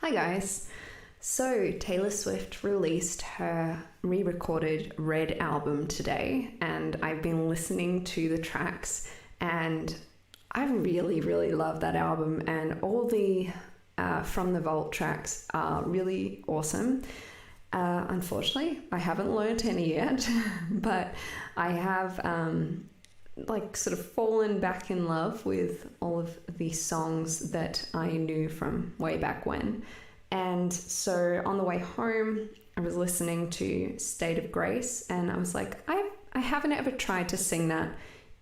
Hi guys. So Taylor Swift released her re-recorded Red album today, and I've been listening to the tracks, and I really love that album, and all the From the Vault tracks are really awesome. Unfortunately, I haven't learnt any yet, but I have sort of fallen back in love with all of the songs that I knew from way back when. And so on the way home, I was listening to State of Grace, and I was like, I haven't ever tried to sing that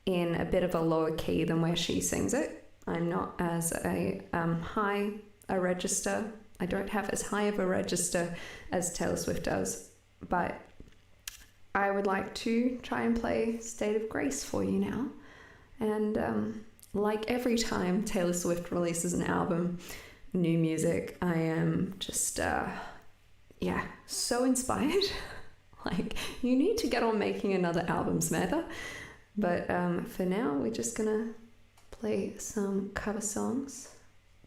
in a bit of a lower key than where she sings it. I'm not as high a register. I don't have as high of a register as Taylor Swift does, but I would like to try and play State of Grace for you now. And like every time Taylor Swift releases an album, new music, I am just, so inspired. Like, you need to get on making another album, Samantha. But for now, we're just gonna play some cover songs.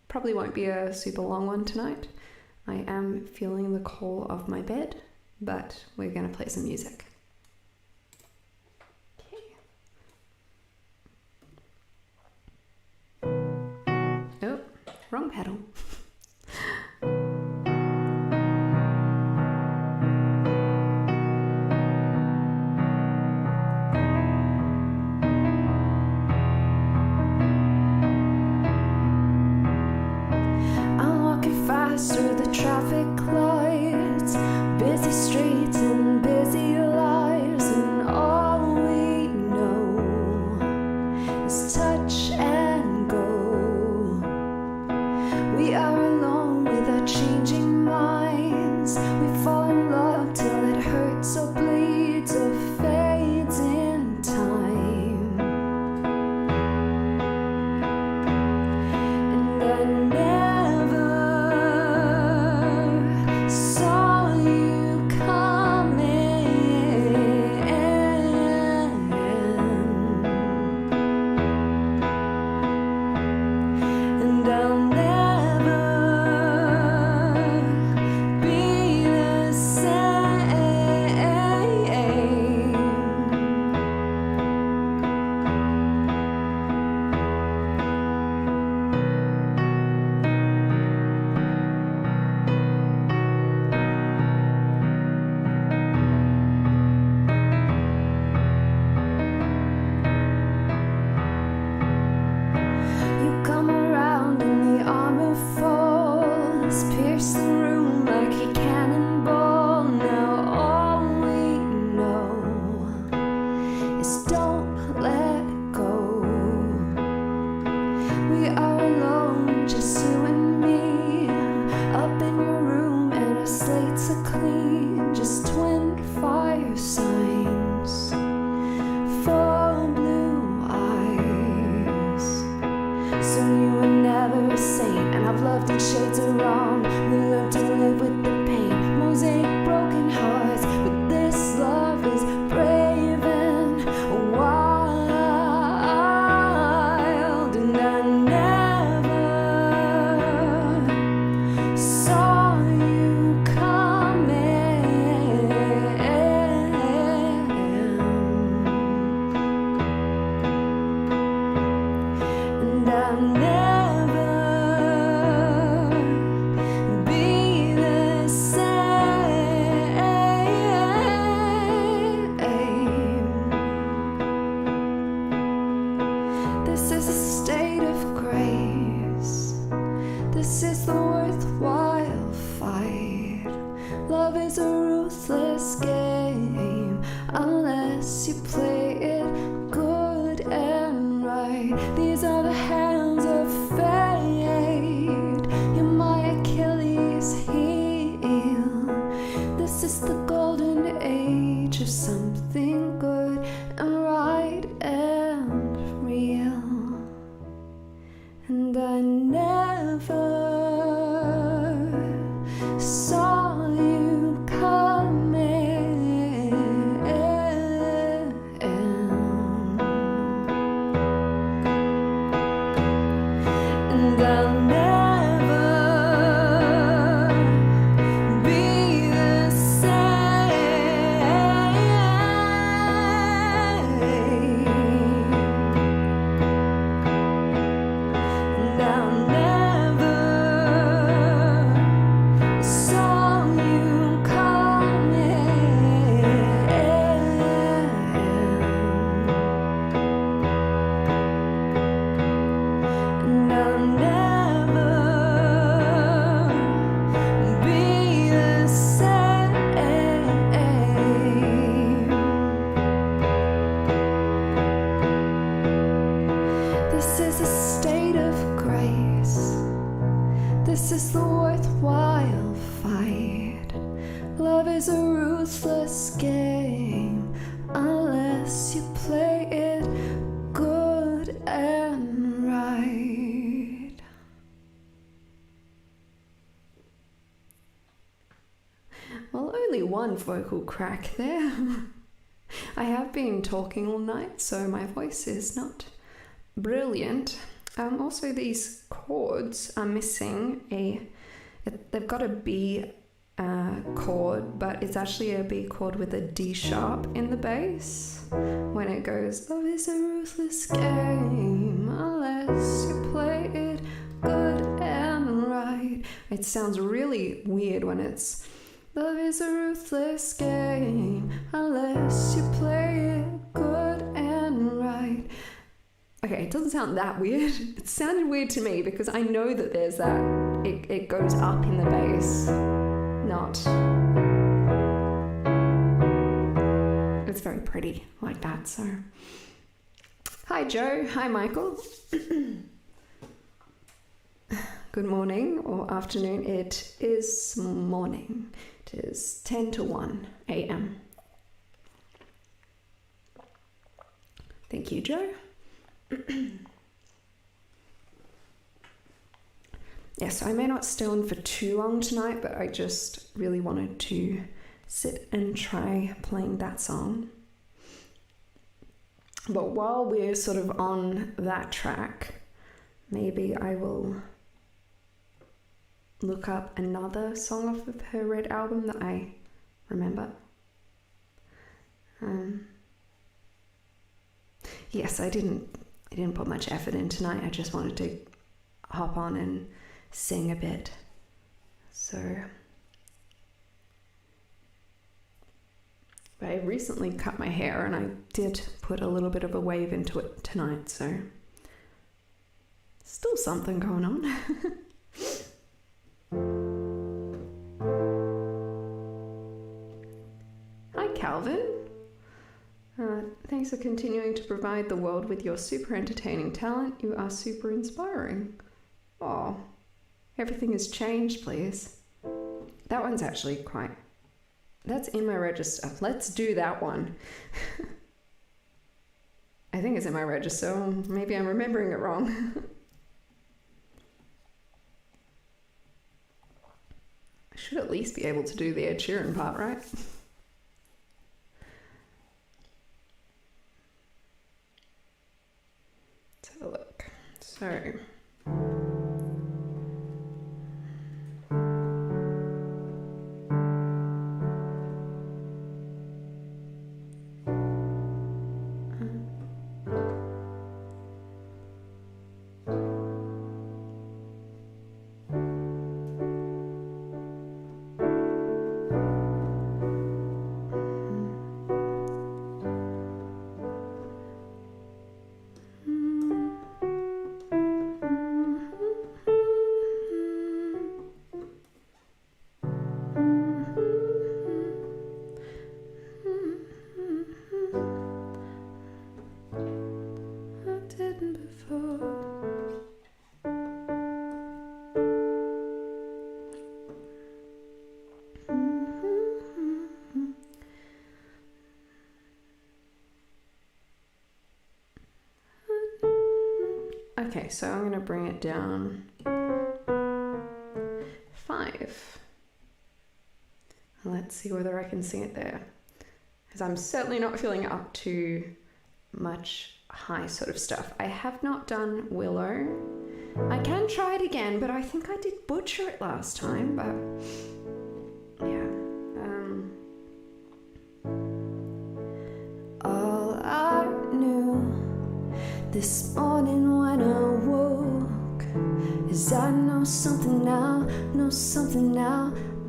Probably won't be a super long one tonight. I am feeling the call of my bed, but we're gonna play some music. Oh, wrong pedal. I'm walking fast through the traffic lights, busy streets and busy lives, and all we know is touch and go. We are alone with our changing minds. We fall in love till it hurts or bleeds or fades in time. And I never saw you coming, and I'll never be the same. You come around and the armor falls, pierce the room like a cannonball. Now all we know is don't let go. We are alone, just you and me, up in your room and our slates are clean. Just twin fire signs for blue eyes. So you were never a saint, and I've loved in shades of wrong. We learned to live with the pain, mosaic broken hearts, but this love is brave and wild. And I never saw you coming, and I'll never be the same. This is a state of grace. This is the worthwhile fight. Love is a ruthless game unless you play it good and right. These are the hands of fate. You're my Achilles heel. This is the golden age of something good and right and real. And I never saw you coming. this the worthwhile fight? Love is a ruthless game unless you play it good and right. Well, only one vocal crack there. I have been talking all night, so my voice is not brilliant. Also, these chords are missing they've got a B chord, but it's actually a B chord with a D sharp in the bass. When it goes, love is a ruthless game unless you play it good and right. It sounds really weird when it's, love is a ruthless game unless you play it good and right. Okay, it doesn't sound that weird. It sounded weird to me because I know that there's that, it goes up in the bass, not. It's very pretty like that, so. Hi Joe, hi Michael. Good morning or afternoon. It is morning. It is 10 to 1 a.m. Thank you, Joe. Yeah, so I may not stay on for too long tonight, but I just really wanted to sit and try playing that song. But while we're sort of on that track, maybe I will look up another song off of her Red album that I remember. Yes, I didn't put much effort in tonight. I just wanted to hop on and sing a bit. So, but I recently cut my hair and I did put a little bit of a wave into it tonight, so still something going on. Hi Calvin. Thanks for continuing to provide the world with your super entertaining talent. You are super inspiring. Oh, everything has changed, please. That one's actually quite... That's in my register. Let's do that one. I think it's in my register. Maybe I'm remembering it wrong. I should at least be able to do the Ed Sheeran part, right? Let's have a look. So... Okay, so I'm going to bring it down 5. Let's see whether I can sing it there. Because I'm certainly not feeling up to much high sort of stuff. I have not done Willow. I can try it again, but I think I did butcher it last time, but yeah. All I knew this morning when I woke is I know something now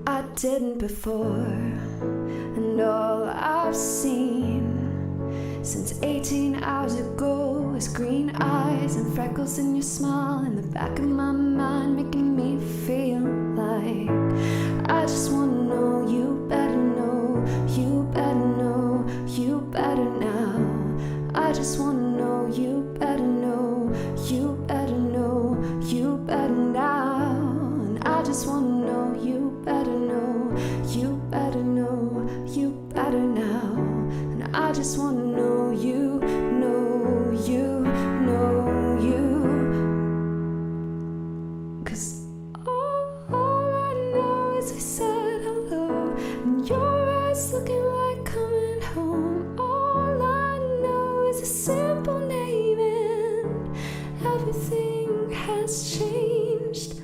I didn't before. And all I've seen since 18 hours ago is green eyes and freckles in your smile in the back of my mind, making me feel like I just wanna know you better know, you better know, you better now. I just wanna know you better know, you better know, you better now. And I is a simple name and everything has changed.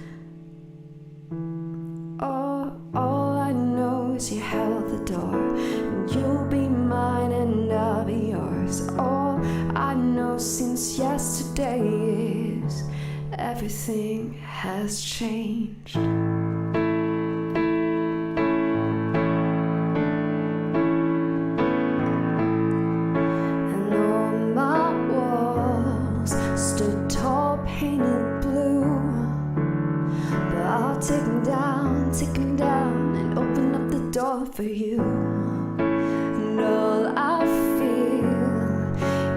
All I know is you held the door, and you'll be mine and I'll be yours. All I know since yesterday is everything has changed. And on my walls stood tall, painted blue, but I'll take them down and open up the door for you. And all I feel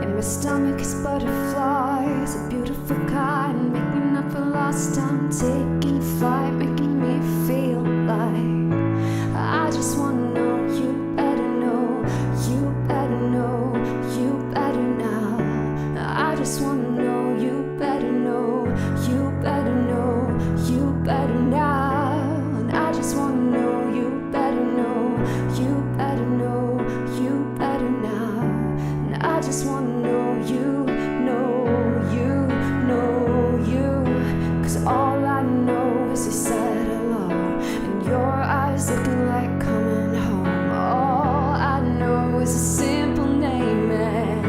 in my stomach is butterflies, a beautiful kind, making up for lost time, taking flight, making me feel like I just wanna know you better know, you better know, you better now. I just wanna know you better know, you better know, you better now. And I just wanna know you better know, you better know, you better now. And I just wanna know you, know you, know you. Cause all I know is you said hello, and your eyes looking like coming home. All I know is a simple name and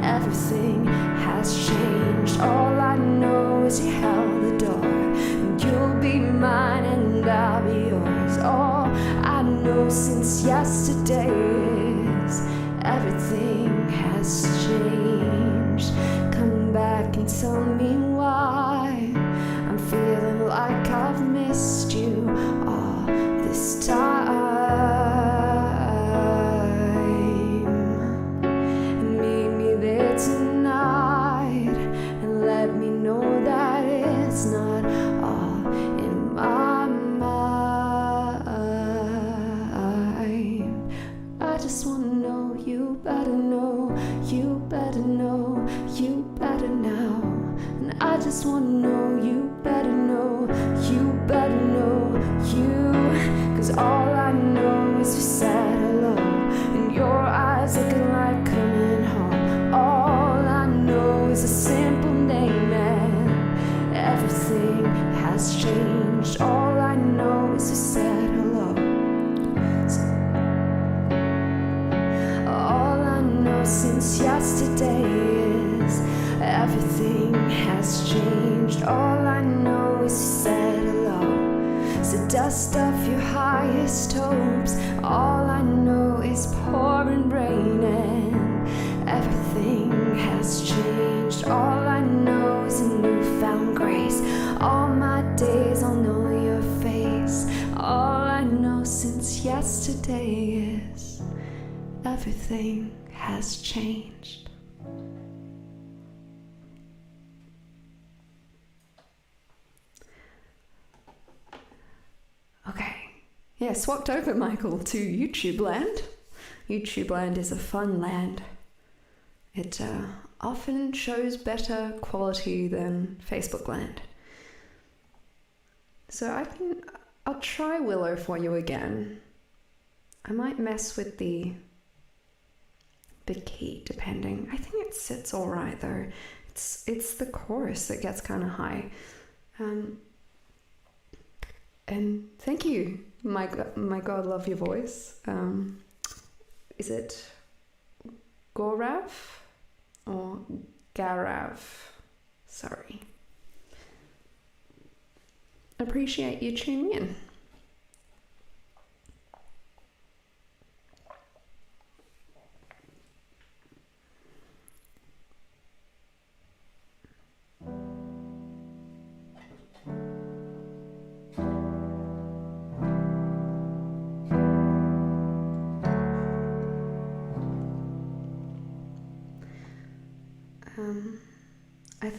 everything has changed. All I know is you held the door, and you'll be mine and I'll be yours. All I know since yesterday is everything has changed. Come back and tell me why I'm feeling like I've missed you all this time. And meet me there tonight and let me know that it's not all in my mind. I just wanna know you better know, you better know, you better now. And I just wanna know you better know, you better know, you. Cause all I know is we said hello, and your eyes looking like coming home. All I know is a simple name and everything has changed. All I know is we said hello. All I know since yesterday is everything has changed. All I know is you said hello. So dust off your highest hopes. All I know is pouring rain and everything has changed. All I know is a newfound grace. All my days I'll know your face. All I know since yesterday is everything has changed. Okay, yeah, swapped over, Michael, to YouTube land. YouTube land is a fun land. It often shows better quality than Facebook land. So I'll try Willow for you again. I might mess with the key depending. I think it sits all right though. It's the chorus that gets kind of high. And thank you, my God, love your voice. Is it Gorav or Garav? Sorry. Appreciate you tuning in.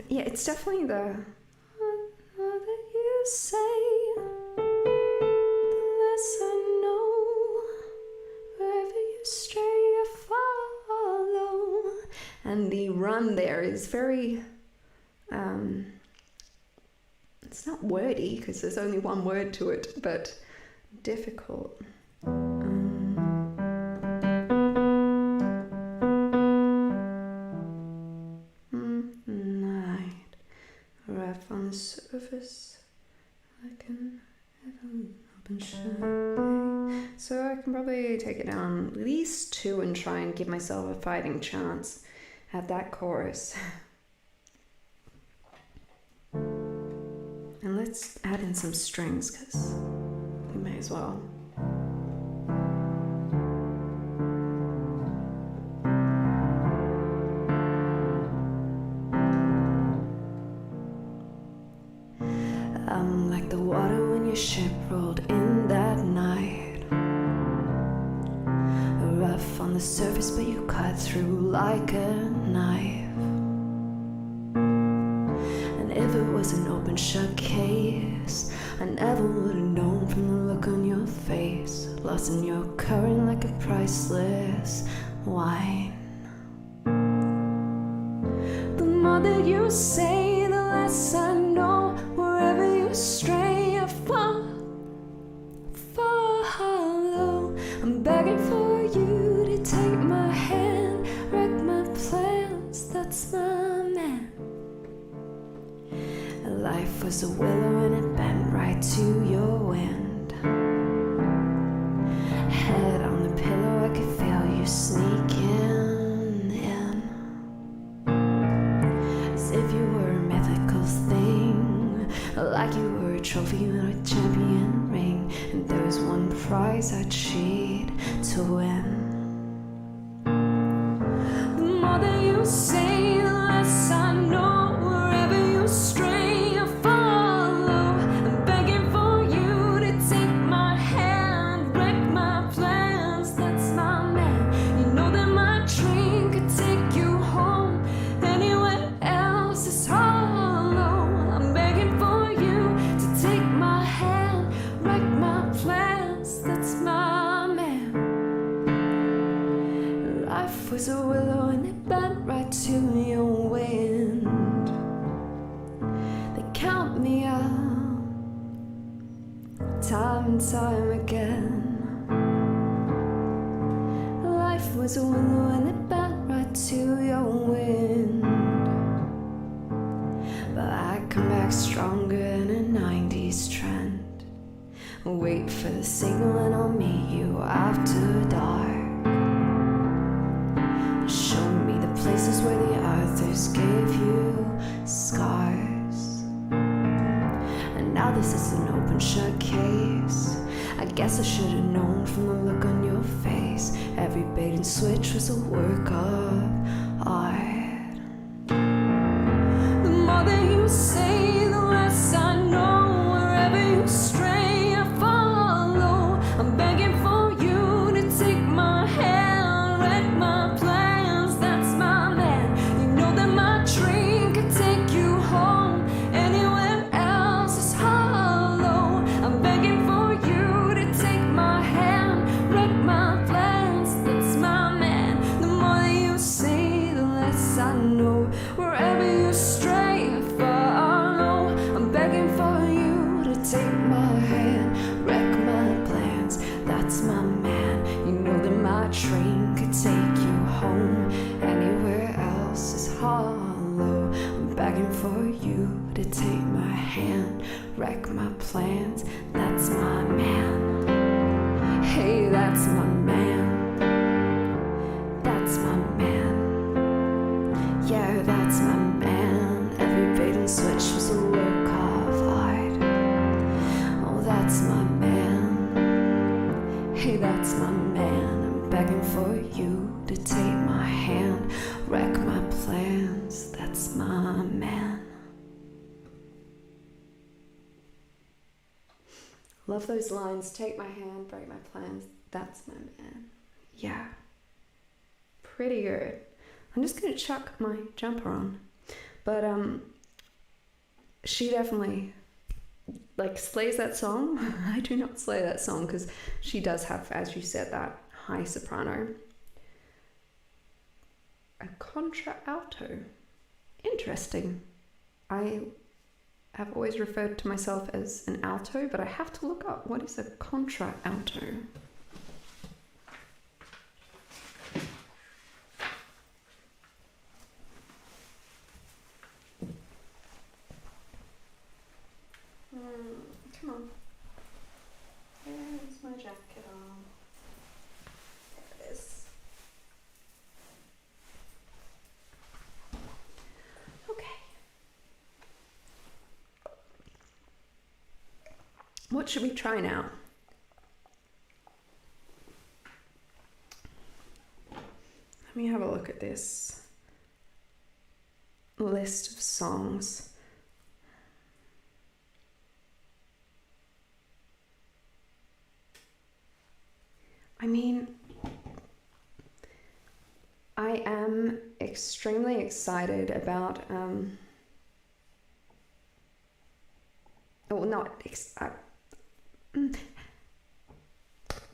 Yeah, it's definitely the more that you say, the less I know. Wherever you stray, I follow. And the run there is very, it's not wordy because there's only one word to it, but difficult. the surface like an open shut. So I can probably take it down at least 2 and try and give myself a fighting chance at that chorus. And let's add in some strings, because we may as well. I'm like the water when your ship rolled in that night. Rough on the surface, but you cut through like a knife. And if it was an open shut case, I never would have known from the look on your face. Lost in your current like a priceless wine. The more that you say, the less I know. Wherever you stray, I follow. I'm begging for you to take my hand, wreck my plans, that's my man. Life was a willow and it bent right to your wind. Head on the pillow, I could feel you sneaking in. As if you were a mythical thing, like you were a trophy or a champion ring. And there was one prize I'd cheat to win. The more that you say, the less I know. Wherever you stray, I follow. I'm begging for you to take my hand, wreck my plans, that's my man. You know that my train could take you home. Anywhere else is hollow. I'm begging for you to take my hand, wreck my plans, that's my man. Life was a willow and it bent right to your wind. They count me out, time and time again. Life was a willow and it bent right to your wind. But I come back stronger in a 90s trend. Wait for the signal and I'll meet you after dark. Show me the places where the others gave you scars. And now this is an open shut case. I guess I should have known from the look on your face. Every bait and switch was a work of art. The more that you say, the less I know. Wherever you stray, I follow. I'm begging for you to take my hand, wreck my plans, that's my man. You know that my train could take you home. Anywhere else is hollow. I'm begging for you to take my hand, wreck my plans, that's my man. The more that you say, the less I know. Wherever you stray, I follow. I'm begging for you to take my hand, wreck my plans, that's my man. You know that my train could take you home. Anywhere else is hollow. I'm begging for you to take my hand, wreck my plans, that's my man. Hey, that's my man. That's my man. Yeah, that's my man. Every bait and switch was a work of art. Oh, that's my man. Hey, that's my man. I'm begging for you to take my hand, wreck my plans, that's my man. Love those lines. Take my hand, break my plans, that's my man. Yeah. Pretty good. I'm just gonna chuck my jumper on. But she definitely slays that song. I do not slay that song because she does have, as you said, that high soprano. A contralto. Interesting. I have always referred to myself as an alto, but I have to look up what is a contralto. What should we try now? Let me have a look at this list of songs. I mean, I am extremely excited about,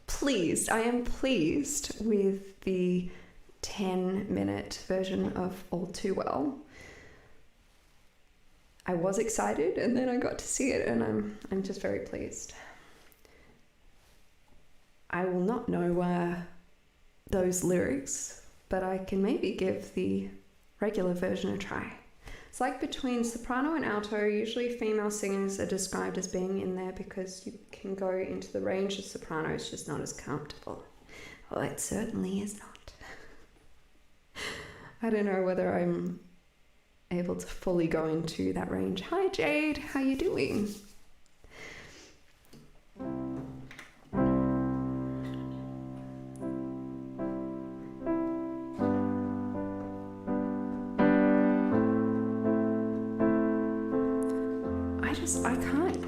pleased. I am pleased with the 10-minute version of All Too Well. I was excited and then I got to see it and I'm just very pleased. I will not know those lyrics, but I can maybe give the regular version a try. It's like between soprano and alto, usually female singers are described as being in there because you can go into the range of soprano, it's just not as comfortable. Oh, it certainly is not. I don't know whether I'm able to fully go into that range. Hi Jade, how you doing? I can't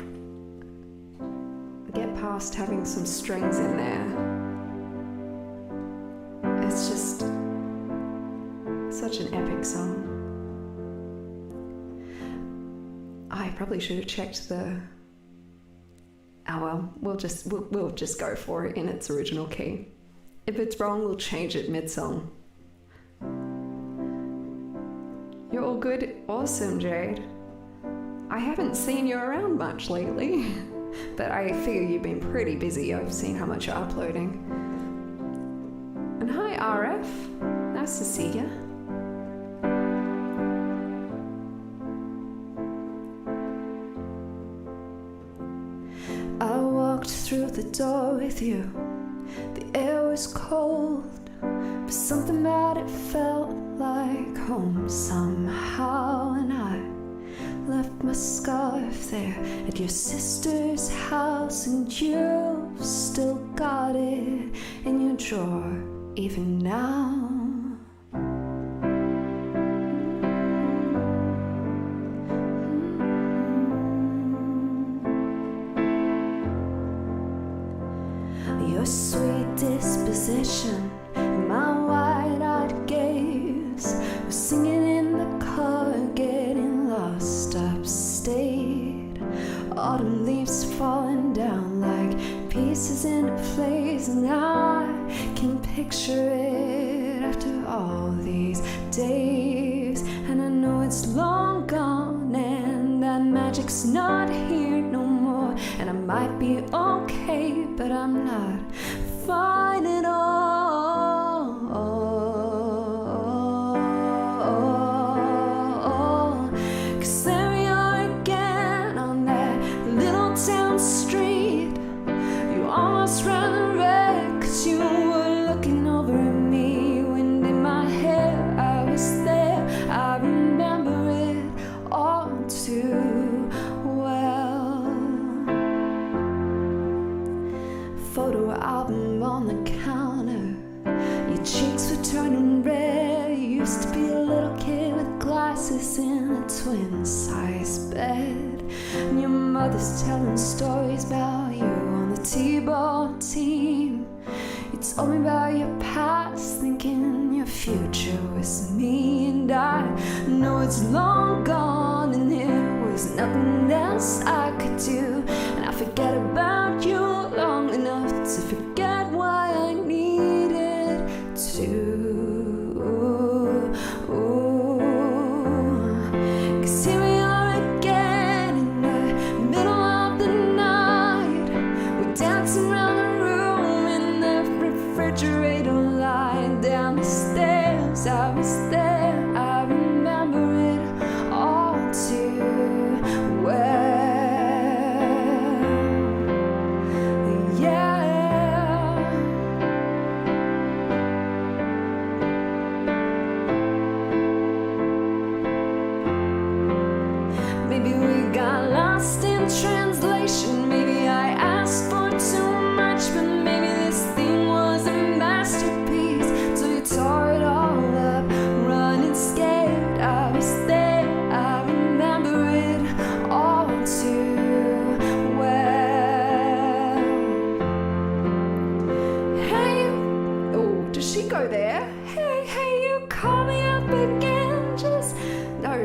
get past having some strings in there. It's just such an epic song. I probably should have checked the... Oh well, we'll just go for it in its original key. If it's wrong, we'll change it mid-song. You're all good? Awesome, Jade. I haven't seen you around much lately, but I figure you've been pretty busy. I've seen how much you're uploading. And hi, RF. Nice to see you. I walked through the door with you. The air was cold, but something about it felt like home somehow. And I left my scarf there at your sister's house, and you've still got it in your drawer even now. Your sweet disposition and my wide-eyed gaze was singing in the car, getting lost upstate. Autumn leaves falling down like pieces in a place, and I can picture it after all these days. And I know it's long gone and that magic's not here no more. And I might be okay, but I'm not fine at all. 'Cause there we are again on that little town street. You almost ran the wreck 'cause you were looking over at me. Wind in my hair, I was there. I remember it all too well. Photo album on the counter, your cheeks were turning red. You used to be a little kid with glasses in a twin-sized bed, and your mother's telling stories about you on the t-ball team. You told me about your past, thinking your future was me. And I know it's long gone and there was nothing else I could do. And I forget about you long enough to forget why I needed to. 'Cause here we are again in the middle of the night. We're dancing around the room in the refrigerator, lying down the stairs. I was there, I remember it all too well. Maybe we got lost in translation. Maybe I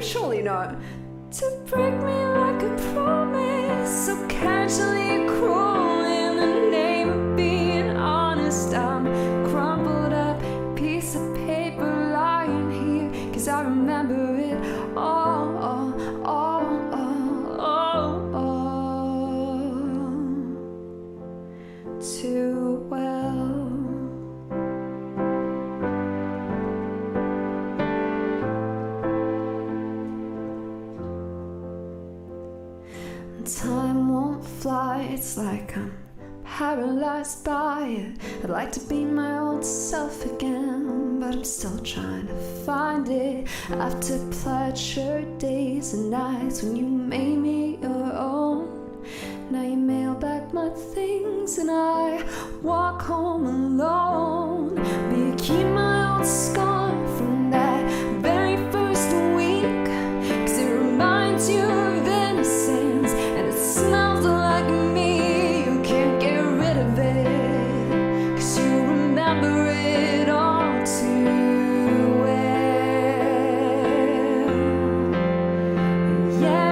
surely not. To break me like a promise, so casually cruel in the name of being honest. I'm crumpled up piece of paper lying here, 'cause I remember it all, too well. Time won't fly, it's like I'm paralyzed by it. I'd like to be my old self again, but I'm still trying to find it. After pleasure days and nights when you made me your own, now you mail back my things and I walk home alone. But you keep my old scar from that very first week, 'cause it reminds you of innocence and it smells like me. You can't get rid of it, 'cause you remember it all too well. Yeah.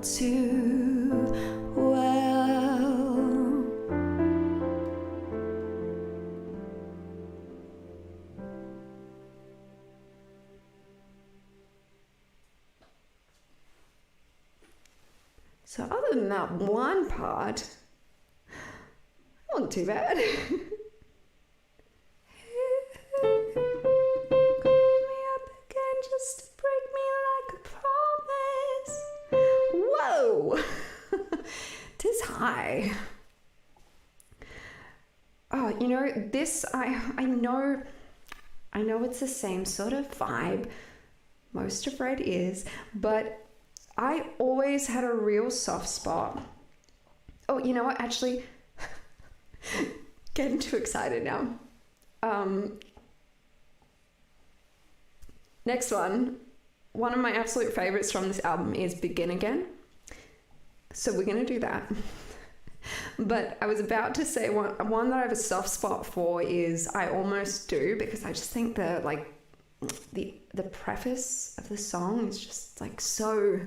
Too well. So other than that one part, wasn't too bad. Call me up again just to break me like a promise. Whoa! 'Tis high. Oh, you know, this, I know it's the same sort of vibe most of Red is, but I always had a real soft spot. Oh, you know what, actually, getting too excited now. Next one of my absolute favorites from this album is Begin Again. So we're going to do that. But I was about to say one that I have a soft spot for is I Almost Do, because I just think the preface of the song is just like so,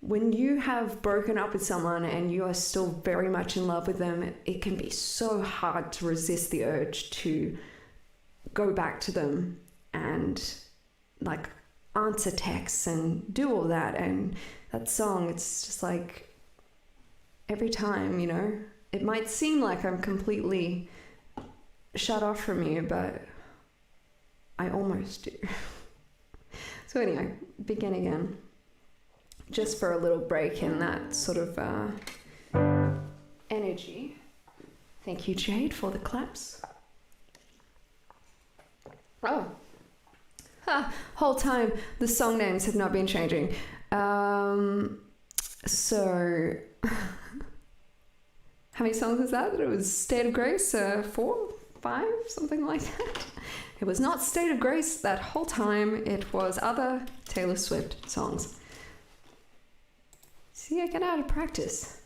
when you have broken up with someone and you are still very much in love with them, it can be so hard to resist the urge to go back to them and like answer texts and do all that. And that song, it's just like every time, you know, it might seem like I'm completely shut off from you, but I almost do. So anyway, Begin Again, just for a little break in that sort of energy. Thank you, Jade, for the claps. Oh, whole time the song names have not been changing. So how many songs is that? It was State of Grace, 4, 5, something like that. It was not State of Grace that whole time. It was other Taylor Swift songs. See, I get out of practice.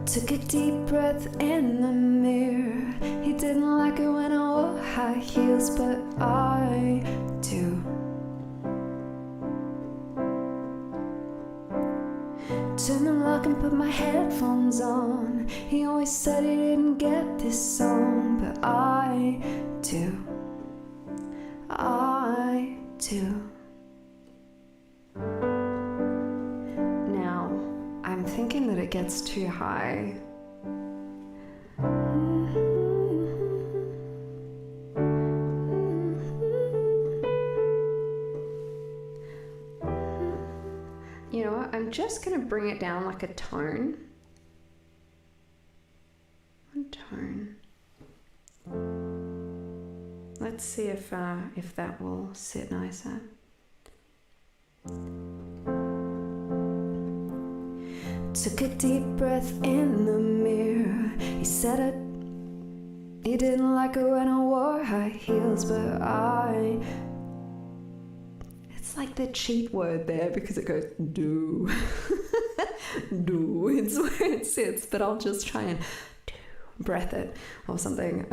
Took a deep breath in the mirror. He didn't like it when I wore high heels, but I do. Turned the lock and put my headphones on. He always said he didn't get this song, but I do. I do. Now, I'm thinking that it gets too high like a tone. One tone. Let's see if that will sit nicer. Took a deep breath in the mirror. He said it. He didn't like it when I wore high heels, but It's like the cheat word there because it goes do. Do. It's where it sits, but I'll just try and breath it or something.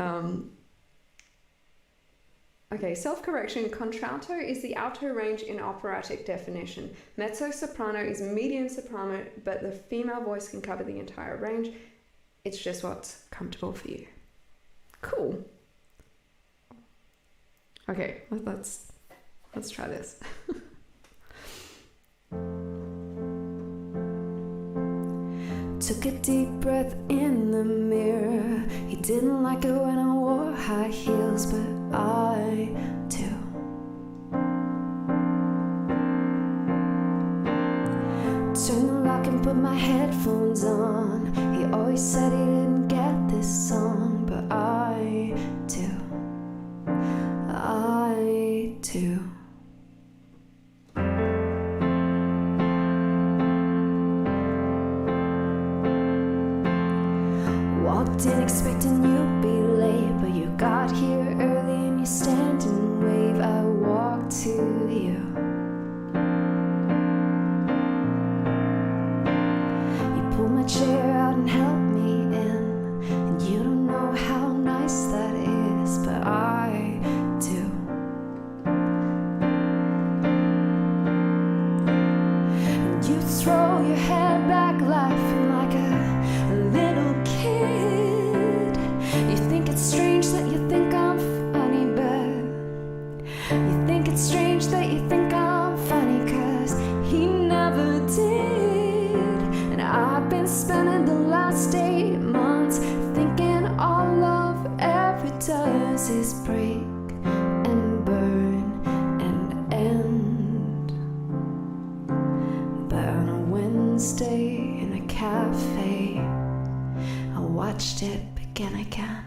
Okay, self-correction. Contralto is the alto range in operatic definition. Mezzo-soprano is medium soprano, but the female voice can cover the entire range. It's just what's comfortable for you. Cool. Okay, let's try this. took a deep breath in the mirror. He didn't like it when I wore high heels, but I do. Turned the lock and put my headphones on. He always said he didn't get this song, but I do. I do. Walked in expecting you'd be late, but you got here early and you stand and wave. I walked to you. You pulled my chair out and helped me in, and you don't know how nice that is, but I do. And you throw your head back laughing like a little kid. You think it's strange that you think I'm funny, but you think it's strange that you think I'm funny, 'cause he never did. And I've been spending the last 8 months thinking all love ever does is break and burn and end. But on a Wednesday in a cafe, I watched it begin again.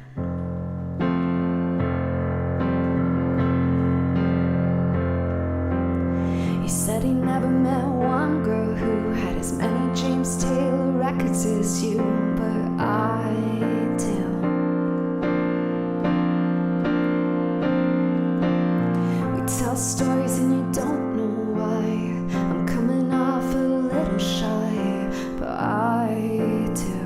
He said he never met one girl who had as many James Taylor records as you, but I do. We tell stories and you don't know why. I'm coming off a little shy, but I do.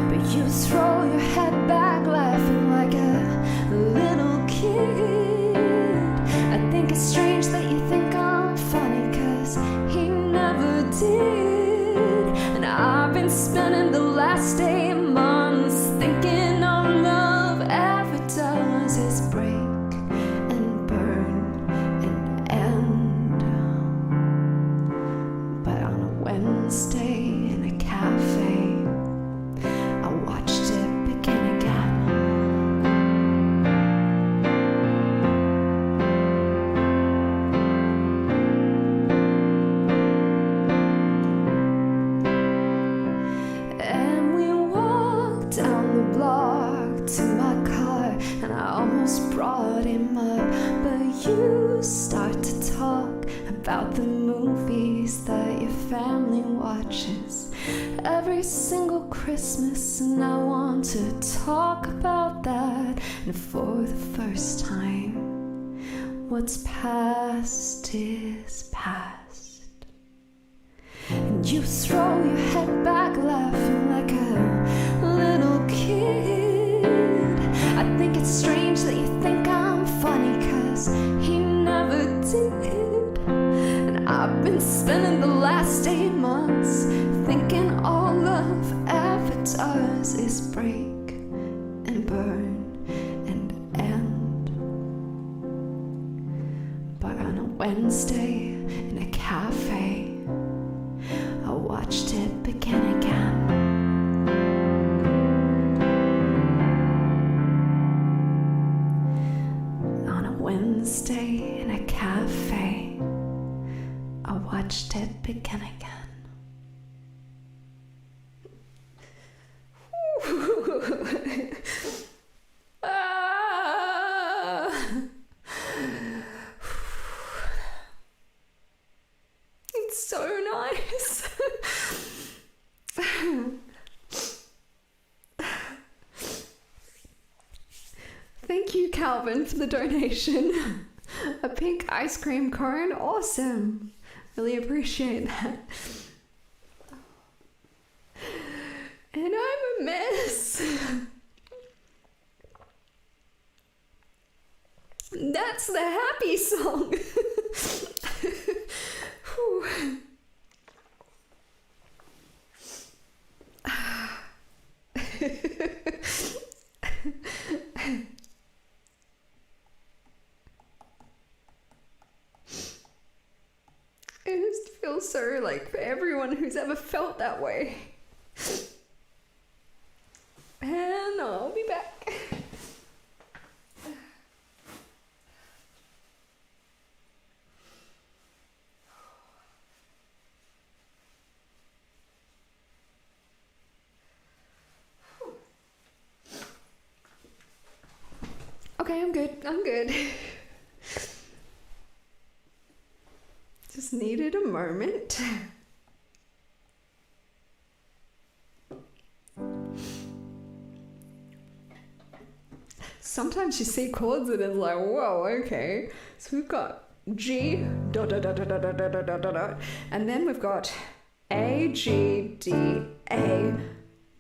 But you throw your head back laughing like a little kid. I think it's strange that you think I'm funny, 'cause he never did. And I've been spending the last 8 months thinking all love ever does is break and burn and end. But on a Wednesday in a cafe, I watched it begin again. And we walked down the block to my car, and I almost brought him up, but you start to talk about the movies that your family watches every single Christmas, and I want to talk about that. And for the first time, what's past is past. And you throw your head back laughing like a little kid. I think it's strange that you think I'm funny, 'cause he never did. And I've been spending the last 8 months thinking all love ever does is break and burn and end. But on a Wednesday in a cafe, I watched it begin again. On a Wednesday in a cafe, I watched it begin again. It's so nice. Thank you, Calvin, for the donation. A pink ice cream cone, awesome. Really appreciate that. And I'm a mess. That's the happy song. Whew. It just feels so like for everyone who's ever felt that way. And I'll be back. Okay, I'm good. Just needed a moment. Sometimes you see chords and it's like, whoa, okay. So we've got G, dot, dot, dot, dot, dot, dot, dot, dot, dot, and then we've got A, G, D, A,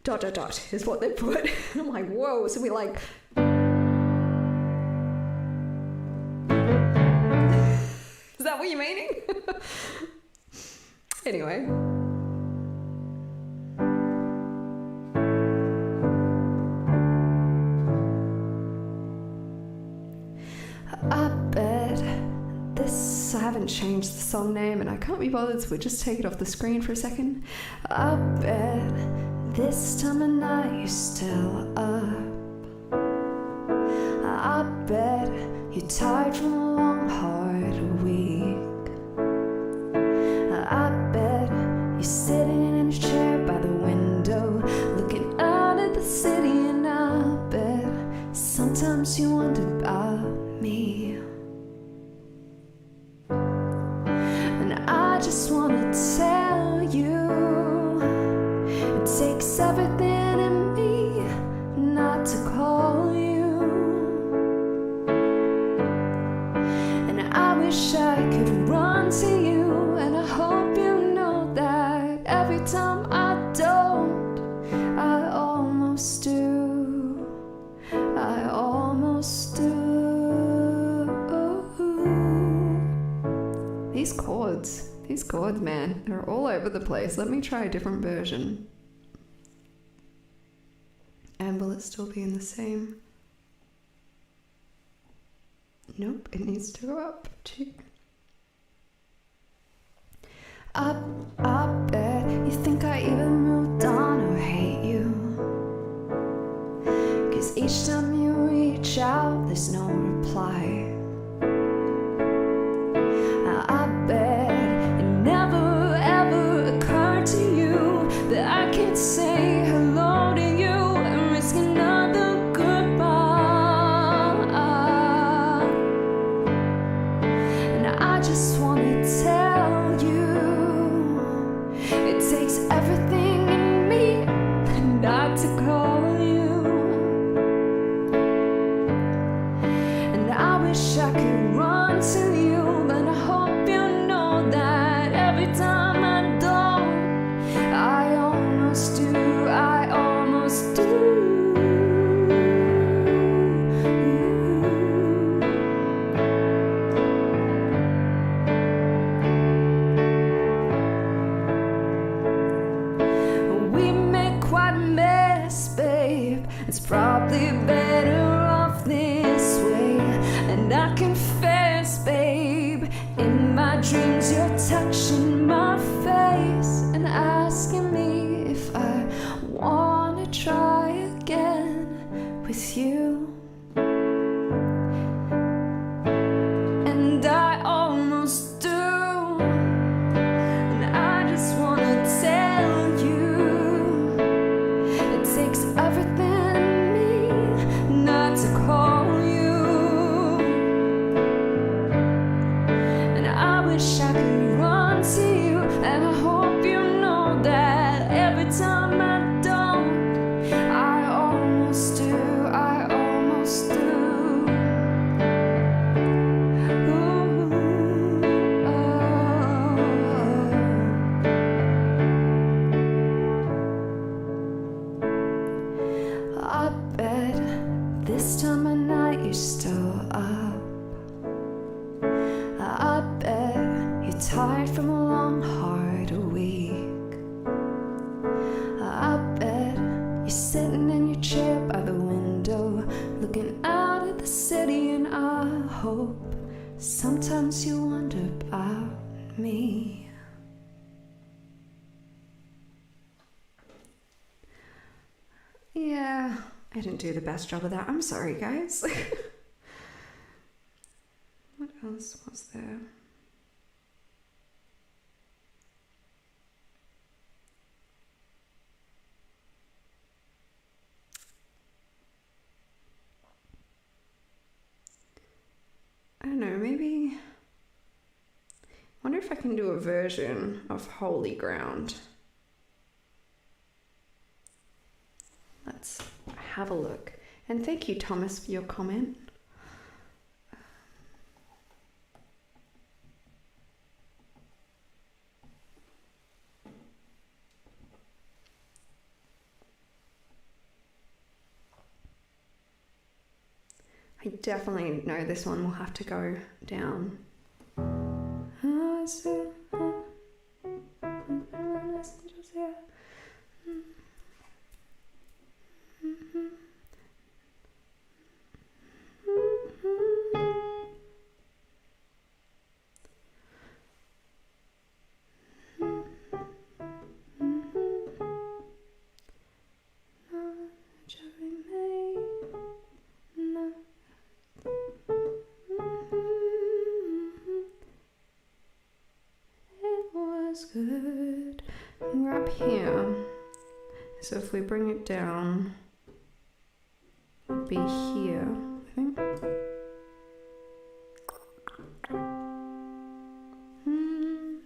dot, dot, dot, is what they put. I'm like, whoa, so we like... Is that what you're meaning? Anyway. I bet this, I haven't changed the song name and I can't be bothered, so we'll just take it off the screen for a second. I bet this time of night you're still up. I bet you're tired from a long hard week. I bet you're sitting in a chair by the window looking out at the city, and I bet sometimes you wonder about me. And I just wanna tell you, it takes everything in me not to call you. And I wish I could run to you, and I hope you know that every time I don't, I almost do. I almost do. These chords, man, they're all over the place. Let me try a different version. And will it still be in the same? Nope, it needs to go up too. I bet you think I even moved on or hate you, 'cause each time you reach out there's no reply. I bet it never ever occurred to you that I can't say hello to you and risk another goodbye. And I just wanna tell you, it takes everything in me not to call you. And I wish I could run to you, but I hope you know that every time I don't, I almost do. I almost do. We make quite a mess, babe. It's probably better off this way. And I confess, babe, in my dreams you're touching my face and asking me if I wanna try again with you. And I almost do. from a long, hard week. I bet you're sitting in your chair by the window, looking out at the city, and I hope sometimes you wonder about me. Yeah, I didn't do the best job of that. I'm sorry, guys. What else was there? I don't know, maybe... I wonder if I can do a version of Holy Ground. Let's have a look. And thank you, Thomas, for your comment. I definitely know this one will have to go down. Good. We're up here, so if we bring it down, it'll be here, I think.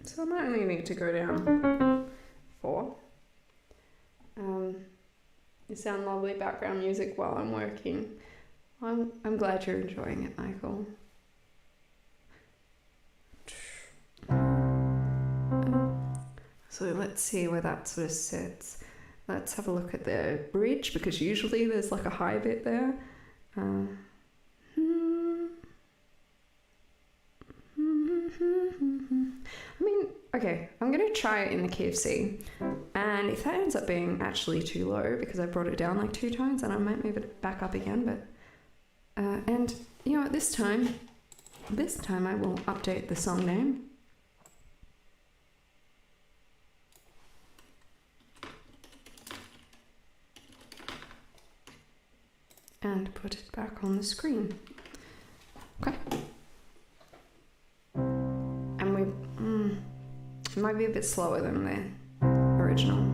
So I might only need to go down 4. You sound lovely background music while I'm working. I'm glad you're enjoying it, Michael. So let's see where that sort of sits. Let's have a look at the bridge, because usually there's like a high bit there. I mean, okay, I'm going to try it in the key of C. And if that ends up being actually too low, because I brought it down like 2 tones, and I might move it back up again. But and, you know, this time I will update the song name. And put it back on the screen. Okay. And it might be a bit slower than the original.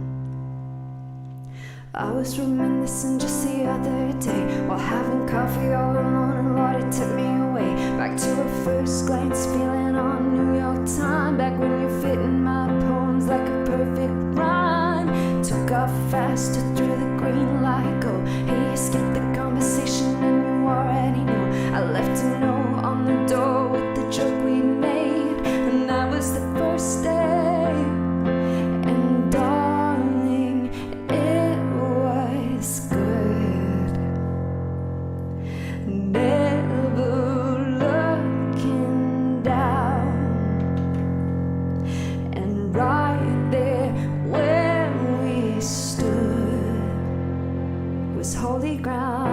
I was reminiscing just the other day while having coffee all alone, and Lord, it took me away back to a first glance feeling on New York time. Back when you fit in my poems like a perfect rhyme. Took off faster through the green light. Go, hey, you skipped the conversation and you already know. I left a note on the door with the joke we made, and that was the first day. And darling, it was good. Never looking down, and right there where we stood was holy ground.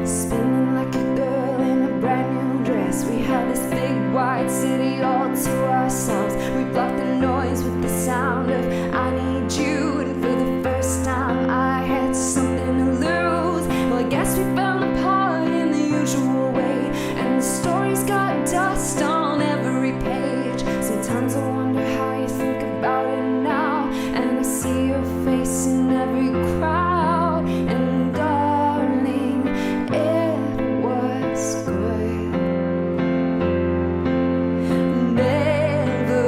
Spinning like a girl in a brand new dress. We had this big white city all to ourselves. We blocked the noise with the sound of I need you. And for the first time I had something to lose. Well, I guess we fell apart in the usual way, and the stories got dust on every page. Sometimes I wonder how you think about it now, and I see your face in every crowd. And darling, it was good. Never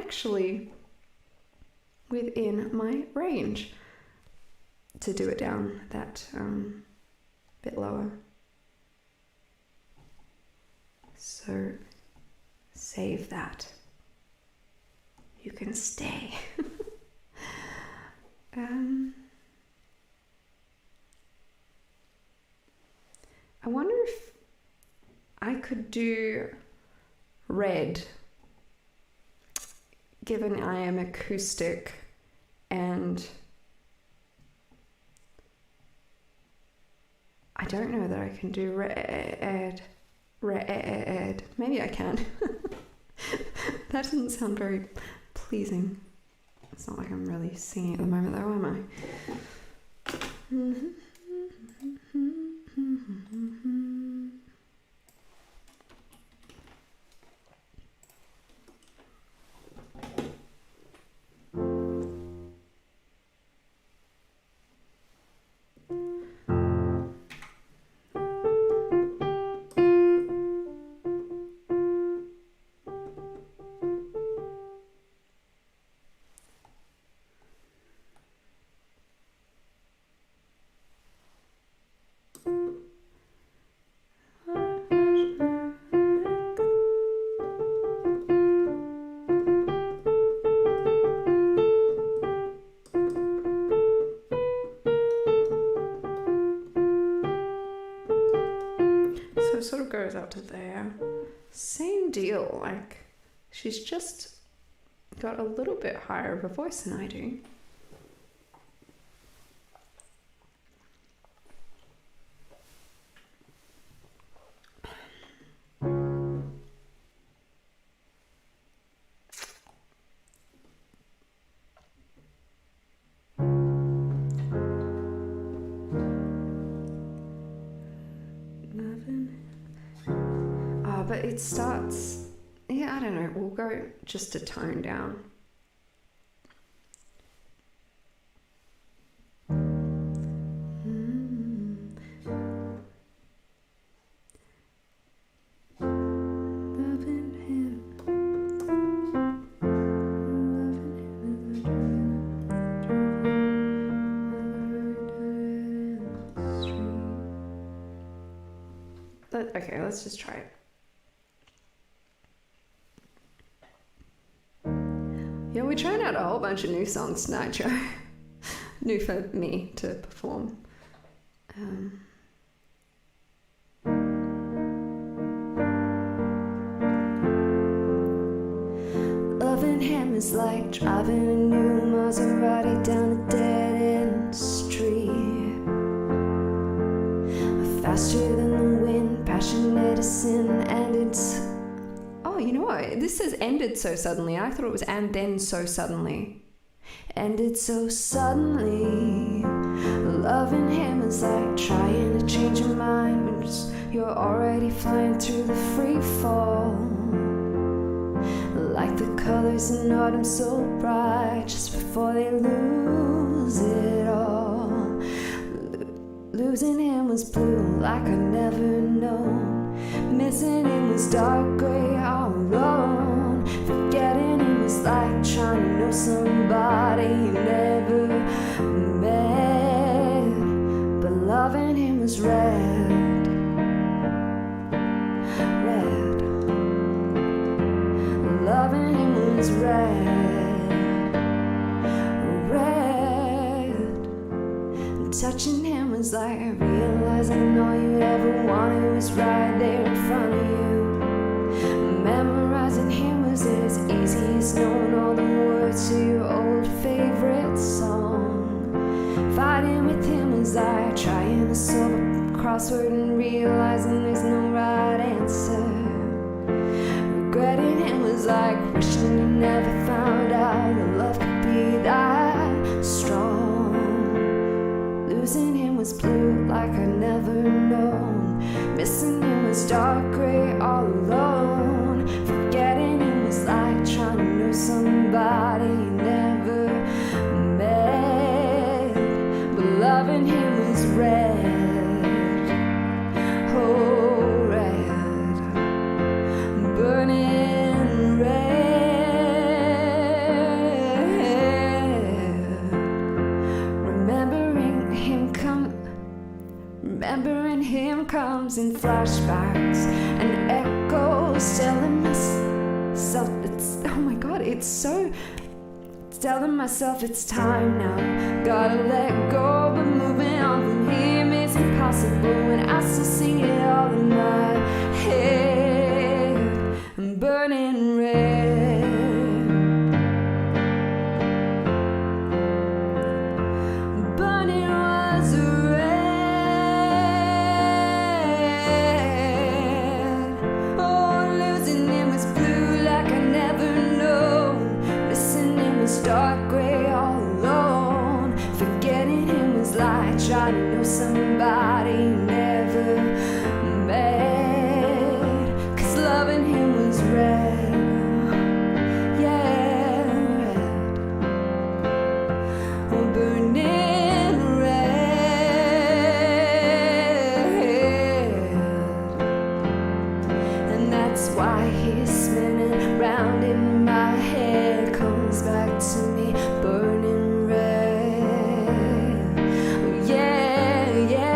actually within my range to do it down that bit lower. So save that. You can stay. I wonder if I could do red, given I am acoustic, and I don't know that I can do red. Maybe I can. That doesn't sound very pleasing. It's not like I'm really singing at the moment though, am I? So it sort of goes up to there. Same deal, like she's just got a little bit higher of a voice than I do. But it starts, yeah, I don't know, we'll go just a tone down. Okay, let's just try it. Yeah, we're trying out a whole bunch of new songs tonight, Joe. New for me to perform. Loving him is like driving a new Maserati down a dead-end street. Faster than the wind, passionate as sin, and it's... Oh, you know what? This says ended so suddenly. I thought it was and then so suddenly. Ended so suddenly. Loving him is like trying to change your mind when you're already flying through the free fall. Like the colors in autumn so bright just before they lose it all. Losing him was blue like I never known. Missing him was dark gray all alone. Forgetting him was like trying to know somebody you never met. But loving him was red. Red. Loving him was red. Red. Touching him was like realizing all you ever wanted was right there in front of you. Memorizing him was as easy as knowing all the words to your old favorite song. Fighting with him was like trying to solve a crossword and realizing there's no right answer. Regretting him was like wishing you never found out that love could be that strong. Losing him was blue like I never known. Missing him was dark gray all alone. Forgetting him was like trying to know somebody you never met. But loving him was red. Oh, red. Burning red. Remembering him comes in flashbacks and echoes, telling myself it's, oh my god, it's so, telling myself it's time now. Gotta let go, but moving on from him is impossible when I still see it all in my head. I'm burning red. Burning was red. Oh, losing him was blue like I never know. Missing him was dark gray all alone. Forgetting him was light, trying to know somebody you never met. 'Cause loving him was red. Yeah, red. Oh, burning red. And that's why he's spinning round in my head. Comes back to me, burning red. Oh, yeah, yeah.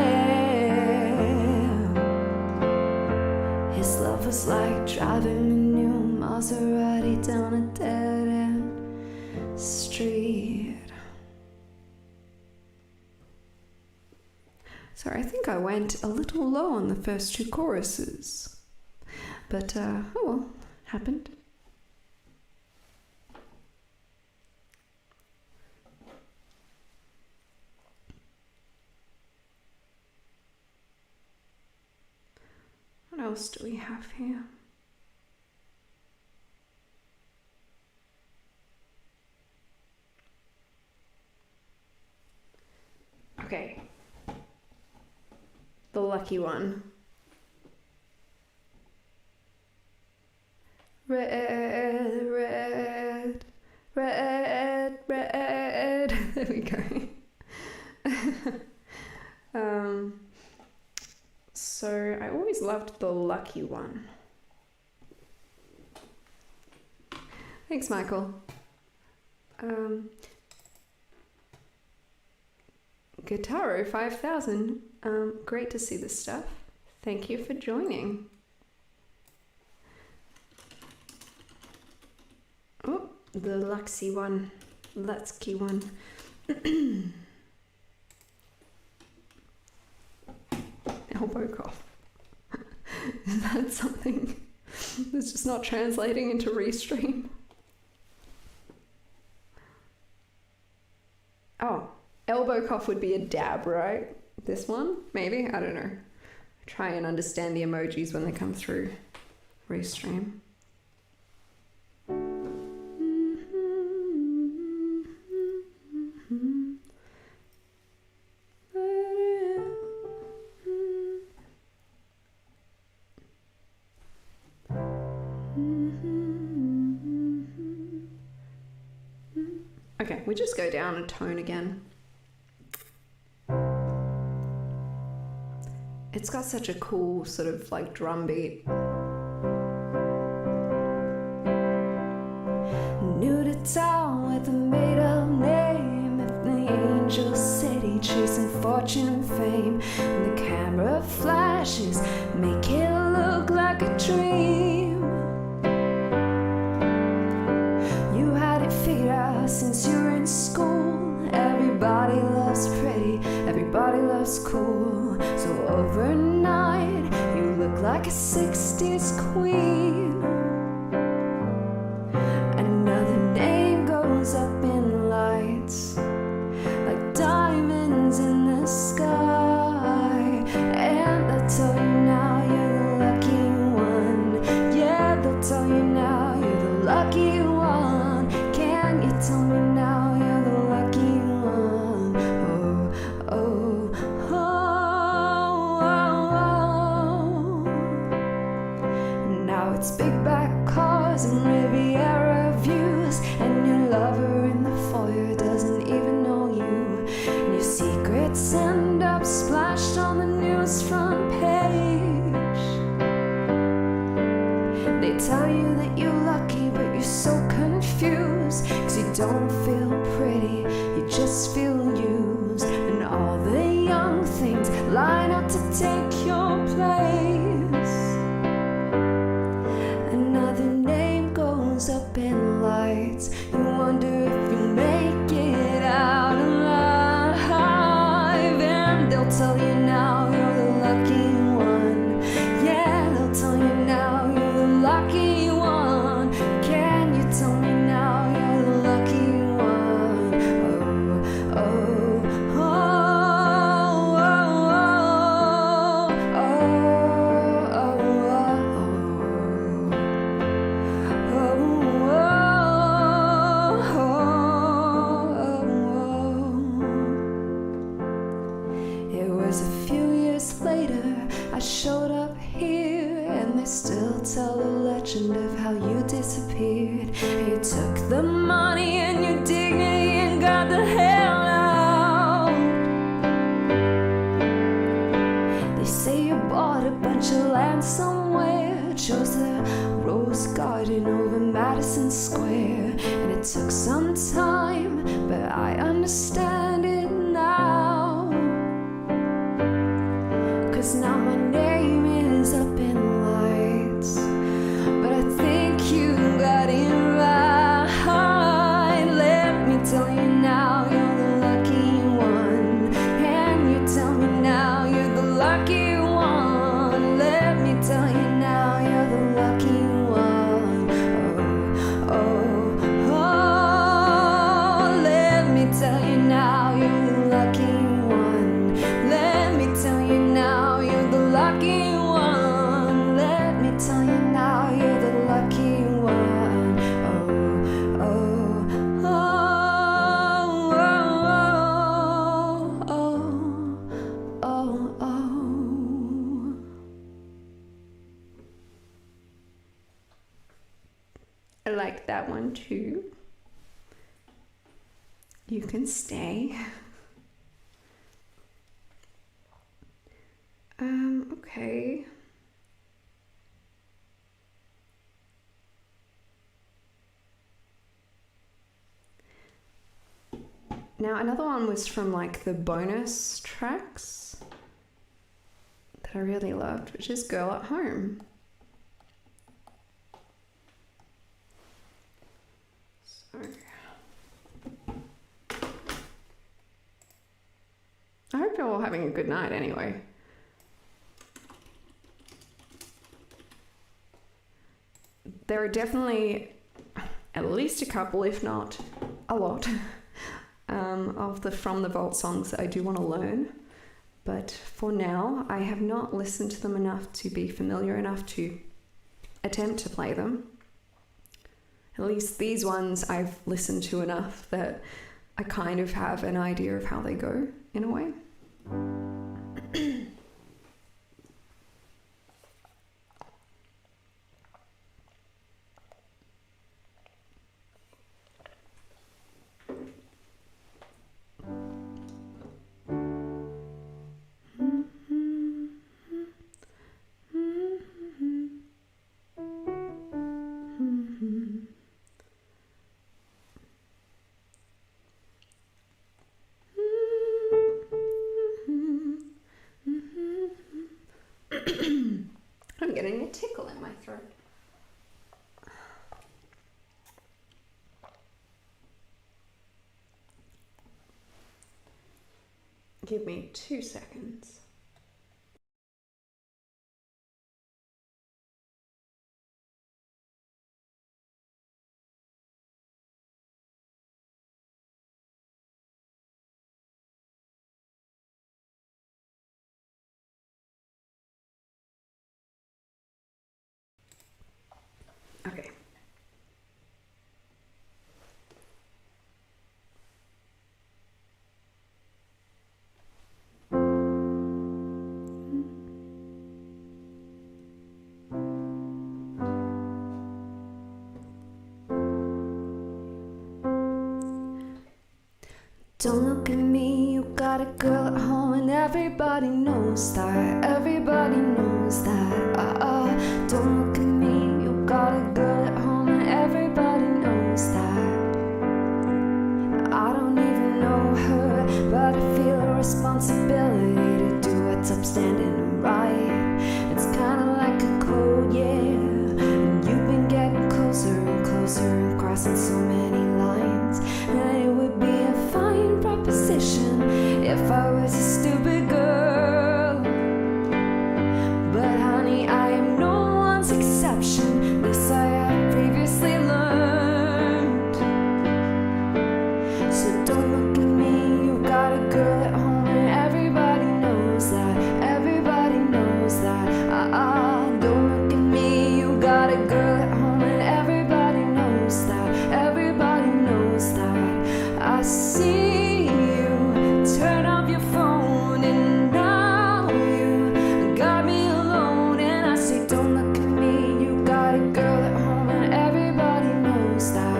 His love was like driving a new Maserati down a dead-end street. Sorry, I think I went a little low on the first two choruses. But, oh well, happened. What else do we have here? Okay. The lucky one. Red, red, red, red. There we go. So I always loved the lucky one. Thanks, Michael. Guitaro 5000. Great to see this stuff. Thank you for joining. Oh, the Luxy one. Luxy one. Elbow cough. Is that something that's just not translating into Restream? Oh, elbow cough would be a dab, right? This one? Maybe? I don't know. Try and understand the emojis when they come through Restream. Okay, we just go down a tone again. It's got such a cool sort of like drum beat. New to town with a made-up name. If the angel city chasing fortune and fame, and the camera flashes make it look like a dream. You had it figured out since you were in school. Everybody loves pretty, everybody loves cool. So overnight, you look like a 60s queen. Another name goes up in lights, like diamonds in the sky. And they'll tell you now you're the lucky one. Yeah, they'll tell you now you're the lucky one. Can you tell me now you're the lucky one? Oh, oh, oh, oh. Now it's big back cars and Riviera views, and your lover in the foyer doesn't even know you. And your secrets end up splashed on the news front page. They tell you that you're lucky, but you're so confused, 'cause you don't feel pretty, you just feel used. And all the young things line up about to take your place. Another name goes up in lights. You wonder if you make it out alive, and they'll tell you now you're the lucky one. Yeah, they'll tell you now you're the lucky one. Can you tell me now you're the lucky one? Oh, oh, oh, oh, It was a few years later I showed up here, and they still tell the legend of how you disappeared. You took the money and your dignity and got the hell out. They say you bought a bunch of land somewhere, chose the Rose Garden over Madison Square, and it took some time, but I understand it now. 'Cause now my name is up in lights, but I think you got it right. Let me tell you now you're the lucky one. Can you tell me now you're the lucky one? Let me tell you now you're the lucky one. Oh, oh, oh. Let me tell you now you're the lucky one. Let me tell you now you're the lucky one. Let me tell you now you're the lucky one. Oh, oh, oh, oh, oh, oh. I like that one too. You can stay. Okay. Now another one was from like the bonus tracks that I really loved, which is Girl at Home. So I hope you're all having a good night anyway. There are definitely at least a couple, if not a lot, of the From the Vault songs that I do want to learn. But for now, I have not listened to them enough to be familiar enough to attempt to play them. At least these ones I've listened to enough that I kind of have an idea of how they go, in a way. I'm getting a tickle in my throat. Give me 2 seconds. Okay. Don't look at me, you got a girl at home, and everybody knows that. Everybody knows that. Don't look at me, you got a girl at home, and everybody knows that. I don't even know her, but I feel a responsibility to do what's upstanding. stupid girl. But honey, I am no one's exception. This I have previously learned. So don't look at me, you got a girl at home and everybody knows that. Everybody knows that. Don't look at me, you got a girl at home and everybody knows that. Everybody knows that. I see you turn off your phone and now you got me alone. And I say don't look at me, you got a girl at home and everybody knows that.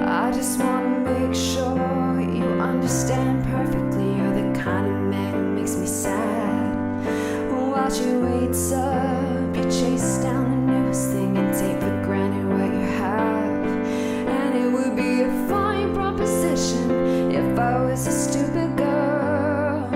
I just wanna make sure you understand perfectly. You're the kind of man who makes me sad. While she waits up, you chase down the newest thing and take for granted what you have. And it would be a fine proposition if I was a stupid girl.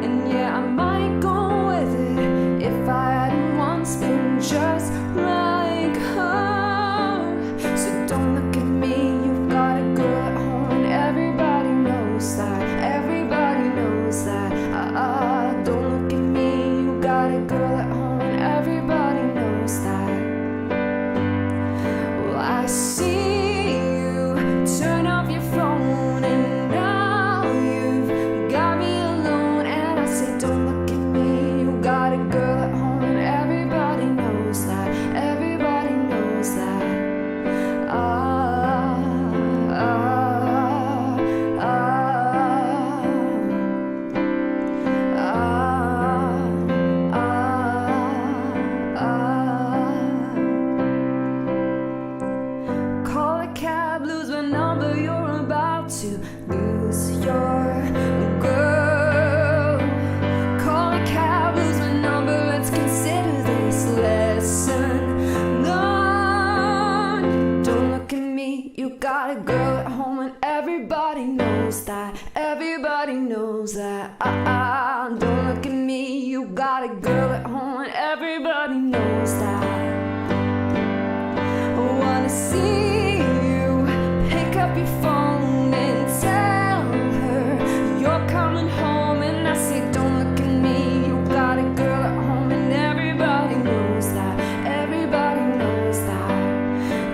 And yeah, I might go with it if I hadn't once been just like her. So don't look at me, you've got a girl at home and everybody knows that. Everybody knows that. Don't look at me, you got a girl at home and everybody knows that. Well, I see you turn off your phone and now you've got me alone. And I say don't look at me, you got a girl at home and everybody knows that. Everybody knows that. Call a cab, lose my number, you're about to lose your girl. Call a cab, lose my number, let's consider this lesson learned. Don't look at me, you got a girl at home and everybody knows that. Everybody knows that. Don't look at me, you got a girl at home and everybody knows that. I wanna see you pick up your phone and tell her you're coming home. And I say don't look at me, you got a girl at home and everybody knows that. Everybody knows that.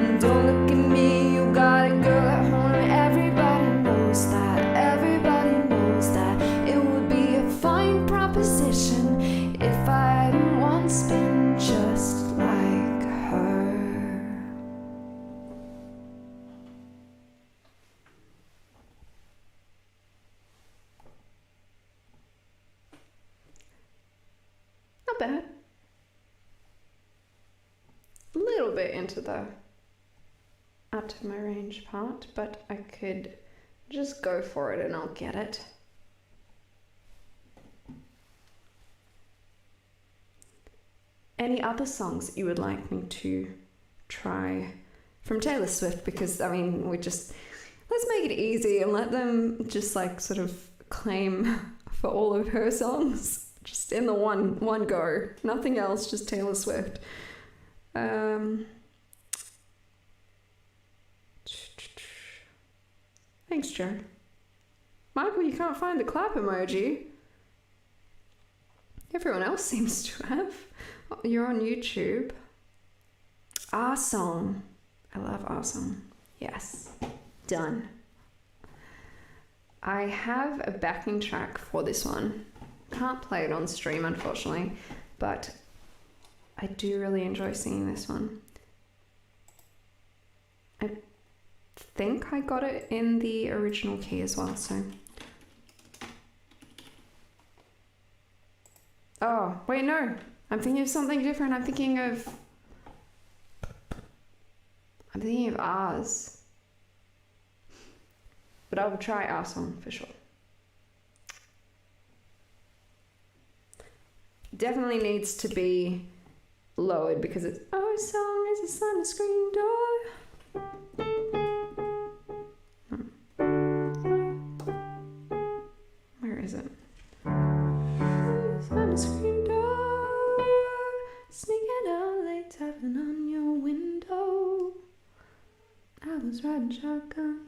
And don't look at me, you got a girl at home and everybody knows that. Everybody knows that. It would be a fine proposition if I hadn't once been just like her. Not bad. A little bit into the out of my range part, but I could just go for it and I'll get it. Any other songs you would like me to try from Taylor Swift? Because I mean, let's make it easy and let them just like sort of claim for all of her songs. Just in the one go. Nothing else, just Taylor Swift. Thanks, Joe. Michael, you can't find the clap emoji. Everyone else seems to have. You're on YouTube. Our song. I love our song. Yes. Done. I have a backing track for this one. Can't play it on stream, unfortunately, but I do really enjoy singing this one. I think I got it in the original key as well, so. Oh, wait, no. I'm thinking of something different. I'm thinking of ours. But I will try our song for sure. Definitely needs to be lowered because it's our song is a sunscreen door. Where is it? Sunscreen door, sneaking out late, tapping on your window. I was riding shotgun.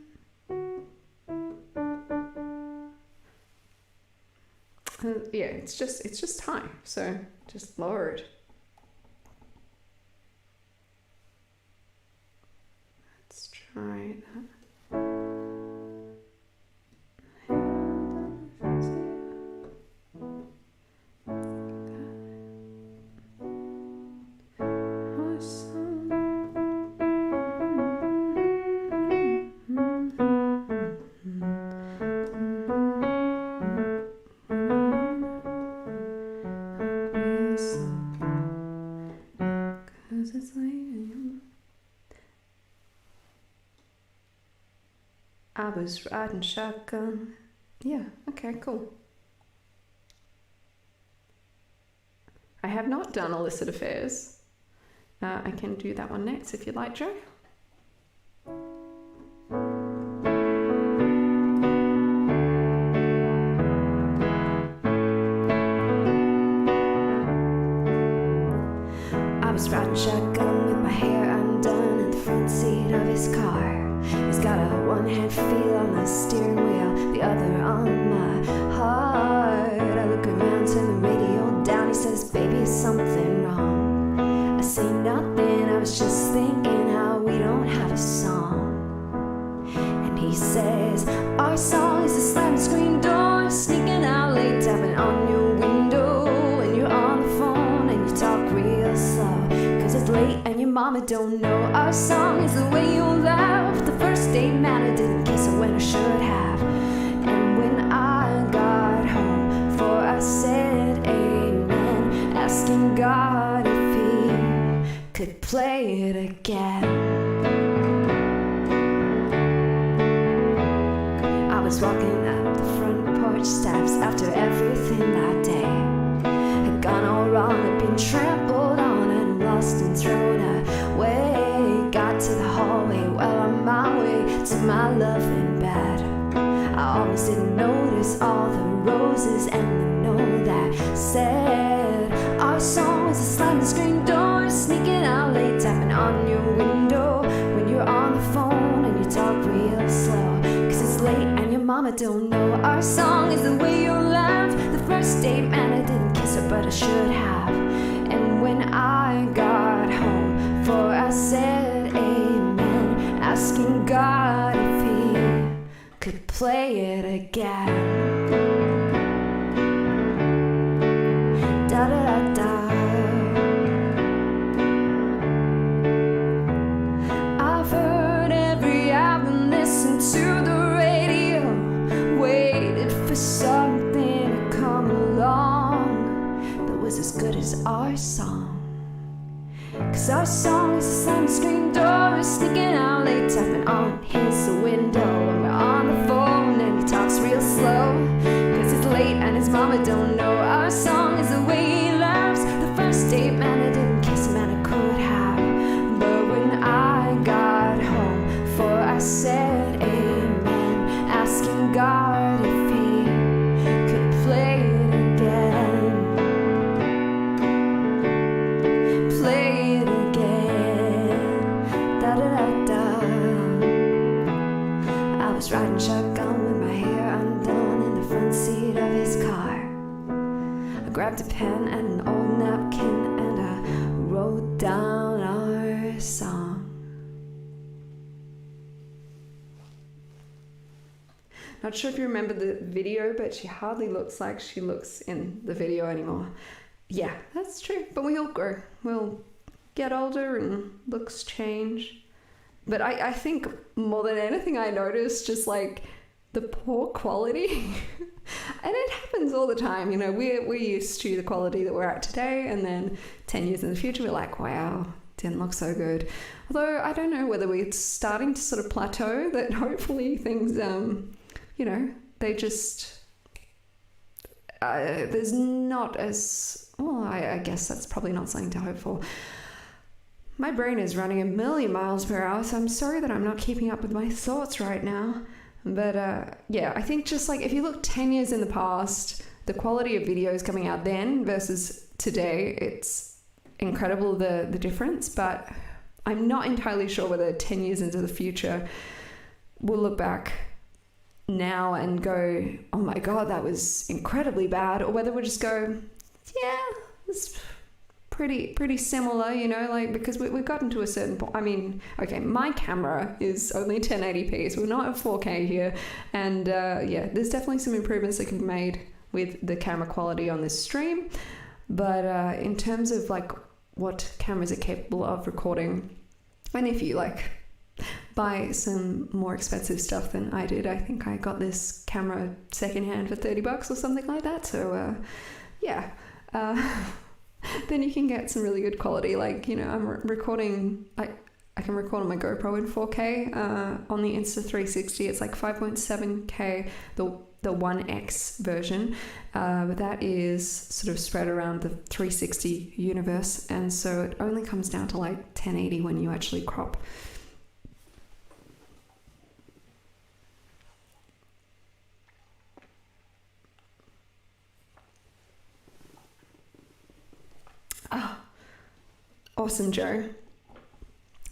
Yeah, it's just time. So just lower it. Let's try that. I was riding shotgun. Yeah, okay, cool. I have not done illicit affairs. I can do that one next if you'd like, Joe. I was riding shotgun with my hair undone in the front seat of his car. He's got a one-hand feel on the steering wheel, the other on my heart. I look around, turn the radio down. He says, baby, is something wrong? I say nothing, I was just thinking how we don't have a song. And he says, our song is a slamming screen door, sneaking out late, tapping on your window. When you're on the phone and you talk real slow, 'cause it's late and your mama don't know. Our song is the way you laugh. The first date man, I didn't kiss her when I should have. And when I got home, for I said amen, asking God if he could play it again. I was walking up the front porch steps after everything that day had gone all wrong, had been trampled on and lost and thrown away. Got to the hallway, well on my way to my love in bed. I almost didn't notice all the roses and the note that said, our song is a slamming screen door, sneaking out late, tapping on your window. When you're on the phone and you talk real slow, 'cause it's late and your mama don't know. Our song is the way you laugh. The first date man, I didn't kiss her but I should have. And when I got home, for I said amen, asking God if he could play it again. Da da da da. I've heard every album, listened to the radio, waited for something to come along that was as good as our song. 'Cause our song is a slamming screen door, sneaking out late, tapping on his window. When we're on the phone and he talks real slow, 'cause it's late and his mama don't know. Our song is the way he laughs. The first date man, I didn't kiss him and I could have. But when I got home, for I said amen, asking God if he could play it again. Play it again. Da da da da. I was riding shotgun with my hair undone in the front seat of his car. I grabbed a pen and an old napkin and I wrote down our song. Not sure if you remember the video, but she hardly looks like she looks in the video anymore. Yeah, that's true. But we all grow. We'll get older and looks change. But I think more than anything I noticed just like the poor quality. And it happens all the time. You know, we're used to the quality that we're at today, and then 10 years in the future we're like, wow, didn't look so good. Although I don't know whether we're starting to sort of plateau, that hopefully things, you know, they just, there's not as, well, I guess that's probably not something to hope for. My brain is running 1,000,000 miles per hour, so I'm sorry that I'm not keeping up with my thoughts right now. But yeah, I think just like if you look 10 years in the past, the quality of videos coming out then versus today, it's incredible the difference. But I'm not entirely sure whether 10 years into the future we'll look back now and go, oh my God, that was incredibly bad, or whether we'll just go, yeah, it's pretty similar, you know, like, because we've gotten to a certain point. I mean, okay, my camera is only 1080p, so we're not at 4K here, and yeah, there's definitely some improvements that can be made with the camera quality on this stream, but in terms of like what cameras are capable of recording, and if you like buy some more expensive stuff than I did, I think I got this camera secondhand for $30 or something like that, so yeah, then you can get some really good quality. Like, you know, I'm recording, I can record on my GoPro in 4K. On the Insta360, it's like 5.7K, the 1X version, but that is sort of spread around the 360 universe, and so it only comes down to like 1080 when you actually crop. Oh, awesome, Joe.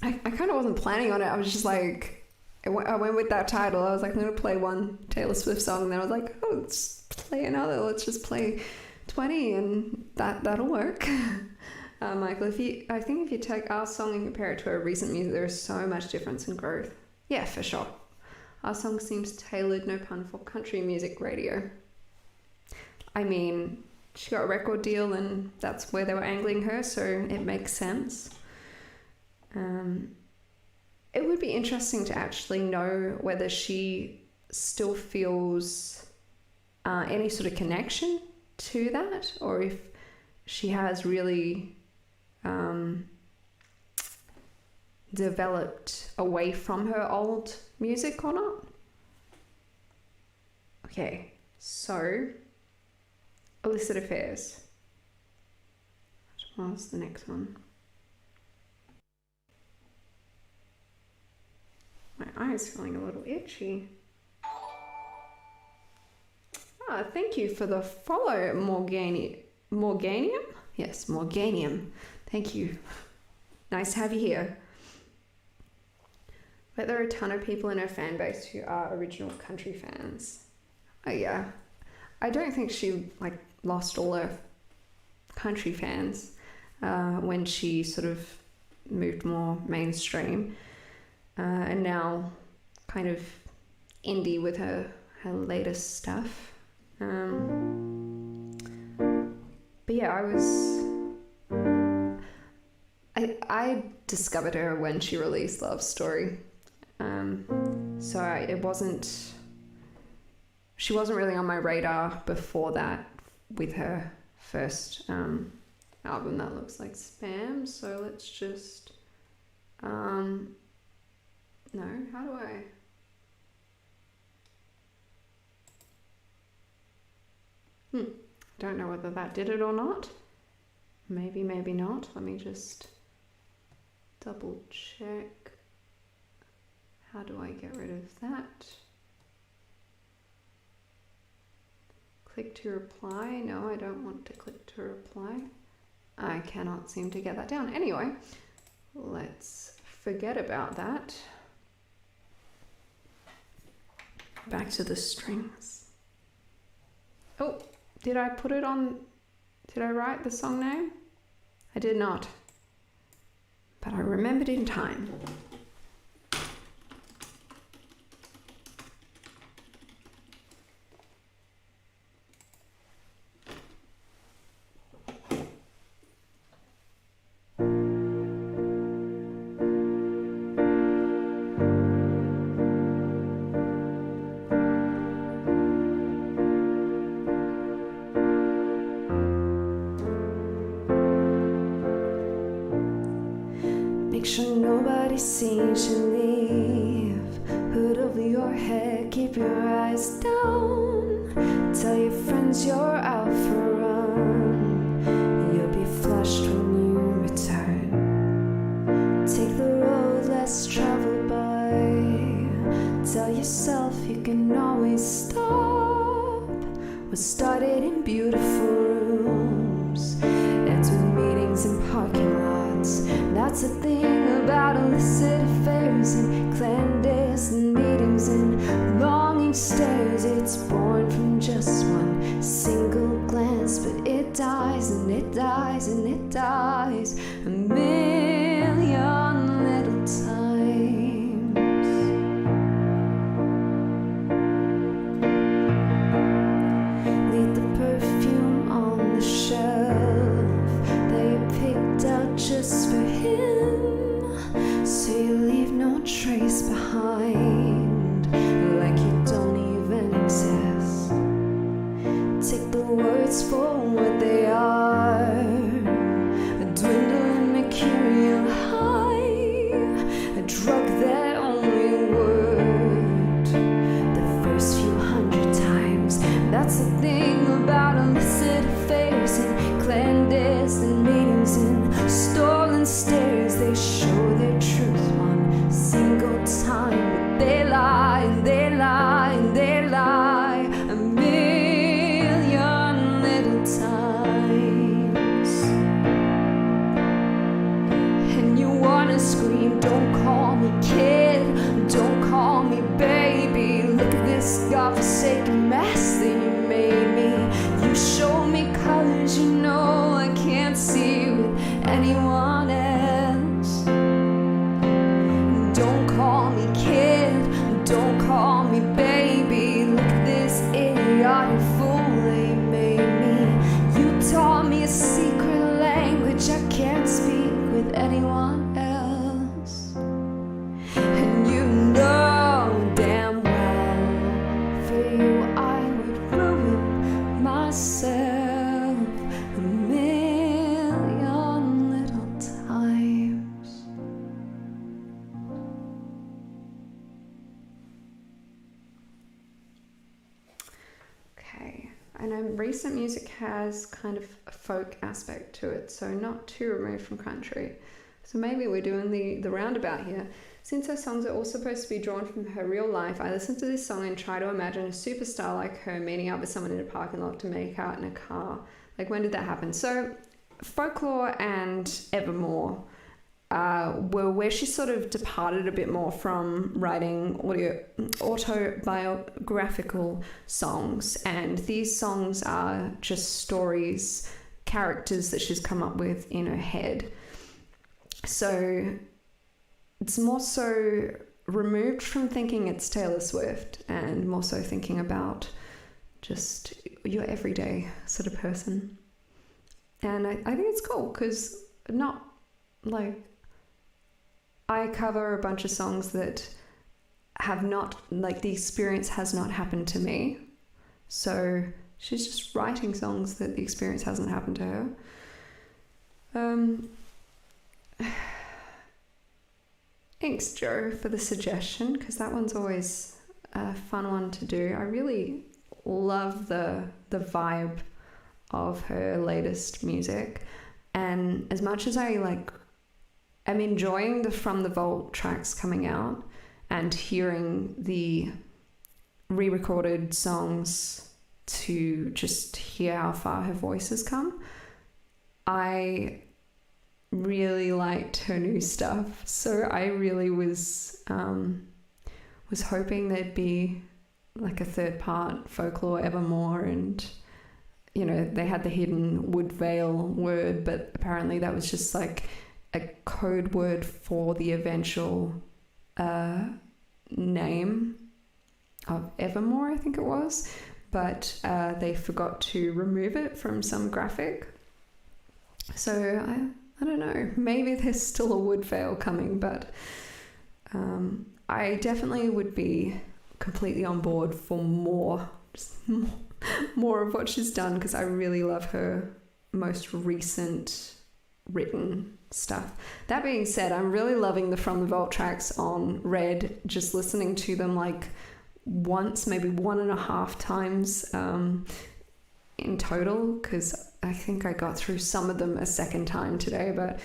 I kind of wasn't planning on it. I was just like, I went with that title. I was like, I'm going to play one Taylor Swift song. And then I was like, oh, let's play another. Let's just play 20 and that'll work. Michael, I think if you take our song and compare it to her recent music, there is so much difference and growth. Yeah, for sure. Our song seems tailored, no pun, for country music radio. I mean, she got a record deal and that's where they were angling her, so it makes sense. It would be interesting to actually know whether she still feels any sort of connection to that, or if she has really developed away from her old music or not. Okay, so illicit affairs. What's the next one? My eye is feeling a little itchy. Thank you for the follow, Morganium? Yes, Morganium. Thank you. Nice to have you here. But there are a ton of people in her fan base who are original country fans. Oh yeah. I don't think she like lost all her country fans when she sort of moved more mainstream. And now kind of indie with her latest stuff. But yeah, I discovered her when she released Love Story. So she wasn't really on my radar before that with her first album that looks like spam. So let's just no, how do I? Don't know whether that did it or not. Maybe not. Let me just double check. How do I get rid of that? Click to reply. No, I don't want to click to reply. I cannot seem to get that down. Anyway, let's forget about that. Back to the strings. Oh, did I put it on? Did I write the song name? I did not. But I remembered in time. Sees you leave, hood over your head, keep your eyes down, tell your friends you're out for a run, you'll be flushed when you return, take the road less traveled by, tell yourself you can always stop, what started in beautiful rooms, ends with meetings in parking lots, that's the thing about illicit affairs and clandestine meetings and longing stares. from just one single glance, but it dies and it dies and it dies a million little times. Leave the perfume on the shelf that you picked out just for him, so you leave no trace behind, like you don't even exist. Take the words for what they are, a dwindling mercurial high, a drug that only worked the first few hundred times. That's the thing about illicit affairs and clandestine meetings and stolen stares. They show their truth one single time, but they lie and they lie and they lie a million little times. And you wanna scream, don't call me kid, don't call me baby. Look at this godforsaken mess that you made me. You show me colors you know I can't see with anyone else. Don't call me kid, don't call me baby. Look at this idiotic fool they made me. You taught me a secret language I can't speak with anyone else. And you know damn well, for you I would ruin myself a million little times. Okay, I know recent music has kind of a folk aspect to it, so not too removed from country. So maybe we're doing the roundabout here. Since her songs are all supposed to be drawn from her real life, I listen to this song and try to imagine a superstar like her meeting up with someone in a parking lot to make out in a car. Like, when did that happen? So Folklore and Evermore were where she sort of departed a bit more from writing autobiographical songs, and these songs are just stories, characters that she's come up with in her head. So it's more so removed from thinking it's Taylor Swift and more so thinking about just your everyday sort of person. And I think it's cool because not like I cover a bunch of songs that have not, like, the experience has not happened to me. So she's just writing songs that the experience hasn't happened to her. Thanks, Joe, for the suggestion, because that one's always a fun one to do. I really love the vibe of her latest music, and as much as I'm enjoying the From the Vault tracks coming out and hearing the re-recorded songs to just hear how far her voice has come, I really liked her new stuff. So I really was hoping there'd be like a third part, Folklore, Evermore, and they had the hidden Woodvale word, but apparently that was just like a code word for the eventual name of Evermore, I think it was, but they forgot to remove it from some graphic. So I don't know, maybe there's still a Woodvale coming, but I definitely would be completely on board for more of what she's done, because I really love her most recent written stuff. That being said, I'm really loving the From the Vault tracks on Red, just listening to them like once, maybe 1.5 times in total, because I think I got through some of them a second time today, but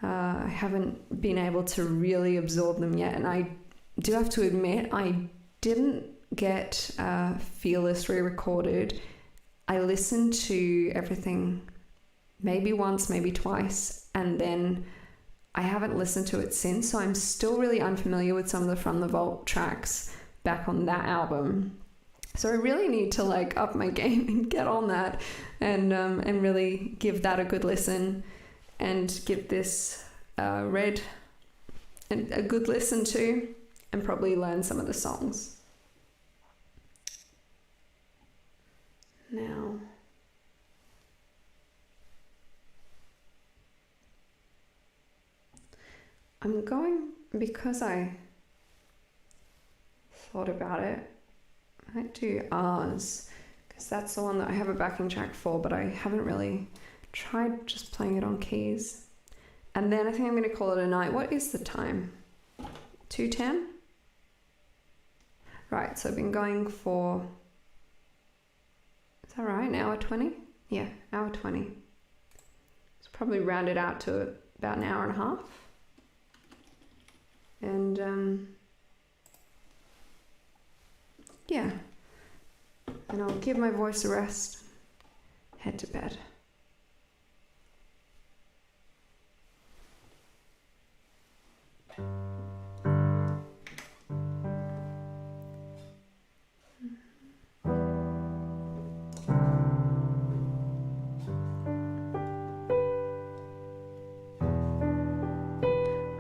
I haven't been able to really absorb them yet. And I do have to admit, I didn't get Fearless re-recorded. I listened to everything maybe once, maybe twice, and then I haven't listened to it since, so I'm still really unfamiliar with some of the From the Vault tracks back on that album. So I really need to like up my game and get on that and really give that a good listen and give this Red a good listen to and probably learn some of the songs. Now, I'm going, because I thought about it, I might do Ours, because that's the one that I have a backing track for, but I haven't really tried just playing it on keys. And then I think I'm going to call it a night. What is the time? 2:10? Right, so I've been going for, is that right, an hour 20? Yeah, hour 20. It's probably rounded out to about an hour and a half. And yeah, and I'll give my voice a rest, head to bed. I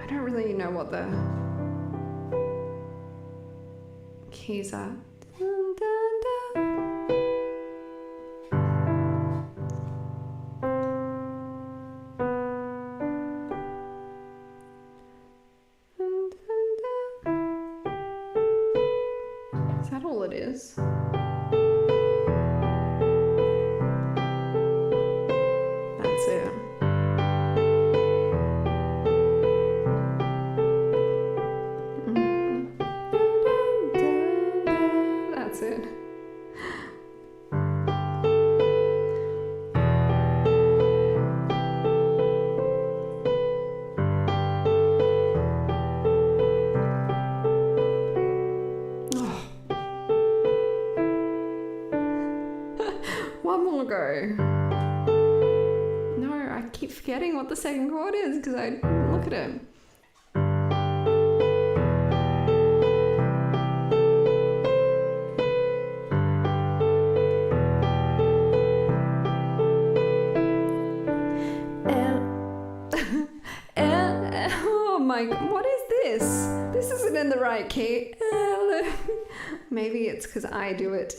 don't really know what the keys are. Dun, dun, dun. Dun, dun, dun. Is that all it is? That's it. That's it. One more go. No, I keep forgetting what the second chord is because I look at it. Oh my, what is this? This isn't in the right key. Maybe it's because I do it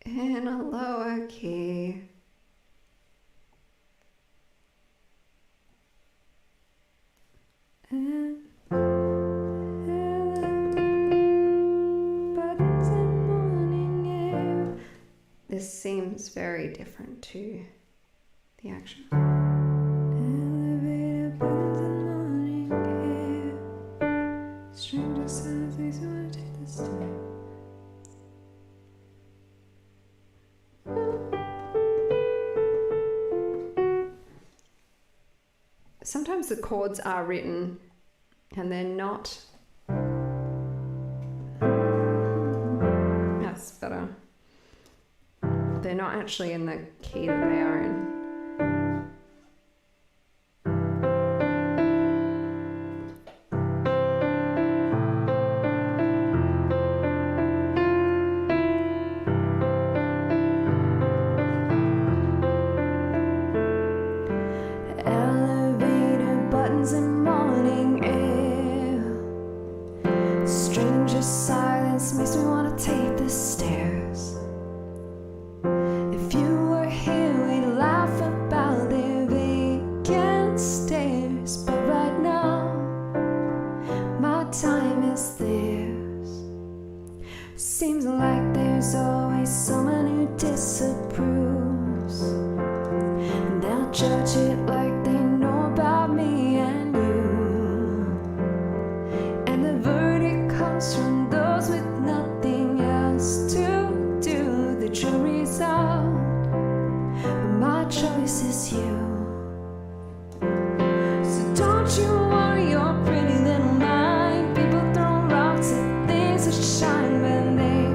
in a lower key. And buttons and morning air. This seems very different to the action. Elevator buttons and morning air. Stranger sounds makes me want to take the step. Sometimes the chords are written and they're not. That's better. They're not actually in the key that they are in. And morning air. Stranger silence makes me want to take the stairs. If you were here, we'd laugh about the vacant stairs. But right now, my time is theirs. Seems like there's always someone who disapproves, and they'll judge it like they know about me. From those with nothing else to do, the jury's out, but my choice is you. So don't you worry your pretty little mind. People throw rocks at things that shine when they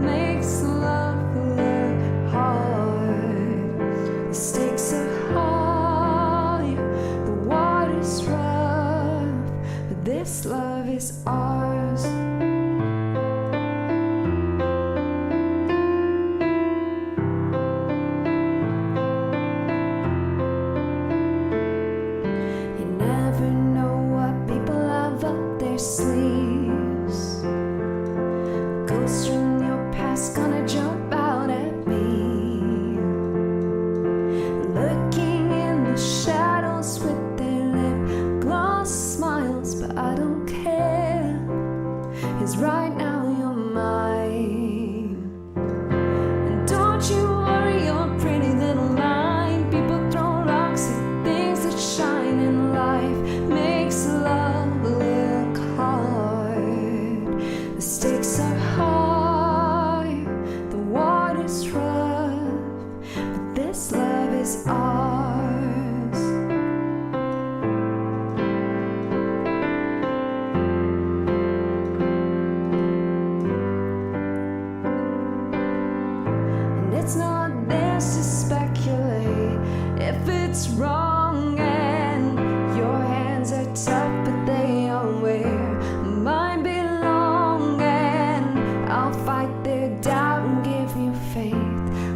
makes love look hard. The stakes are high, the water's rough, but this love is ours. is rough, but this love is ours. And it's not theirs to speculate if it's wrong, and your hands are tough, but they are where mine belong. And I'll fight their doubt and give you faith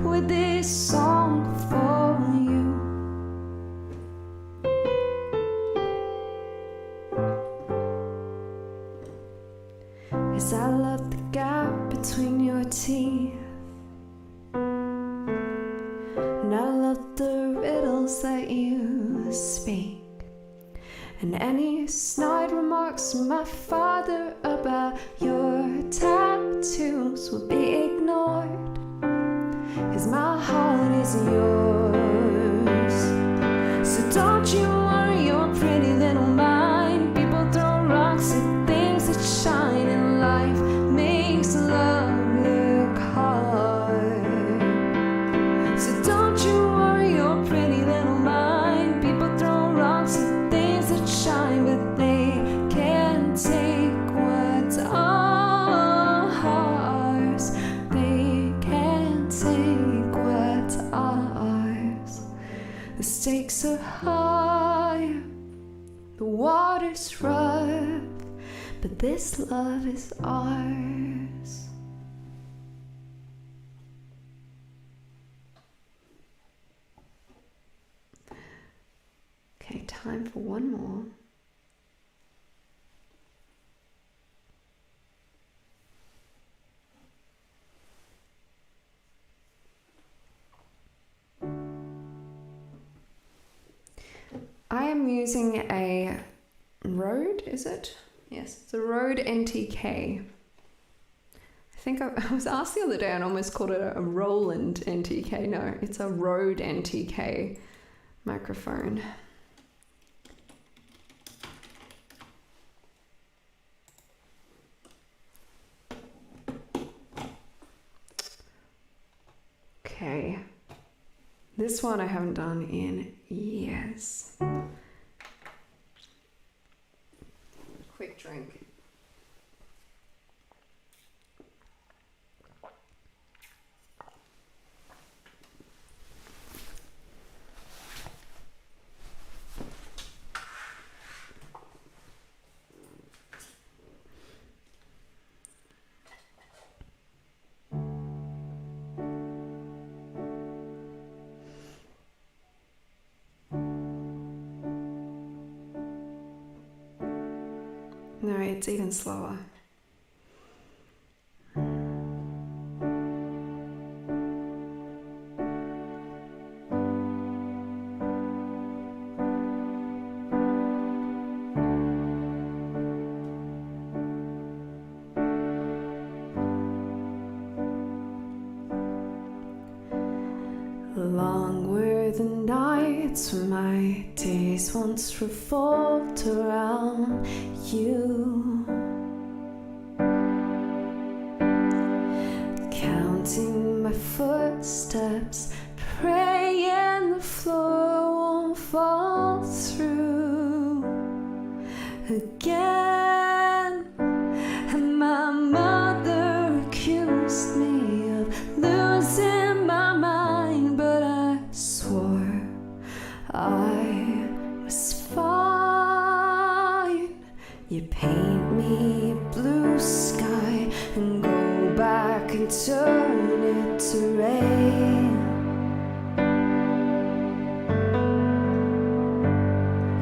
with this song for you. 'Cause I love the gap between your teeth, and I love the riddles that you speak, and any snide remarks from my father about your tattoos will be ignored, 'cause my heart is yours. So don't you worry your pretty little mind. People throw rocks at things that shine, and life makes love look hard. So don't you worry your pretty little mind. People throw rocks at things that shine, but they can't take what's ours. They can't take what's ours. The stakes are high, the water's rough, but this love is ours. Okay, time for one more. I am using a Rode, is it? Yes, it's a Rode NTK. I think I was asked the other day and almost called it a Roland NTK. No, it's a Rode NTK microphone. Okay, this one I haven't done in years. Quick drink. No, it's even slower. Long were the nights when my days once revolved around you, counting my footsteps, praying the floor won't fall through again. And my mother accused me of losing my mind, but I swore I was fine. You paint me a blue sky and go back and turn it to rain.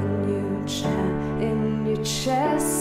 And you chant in your chest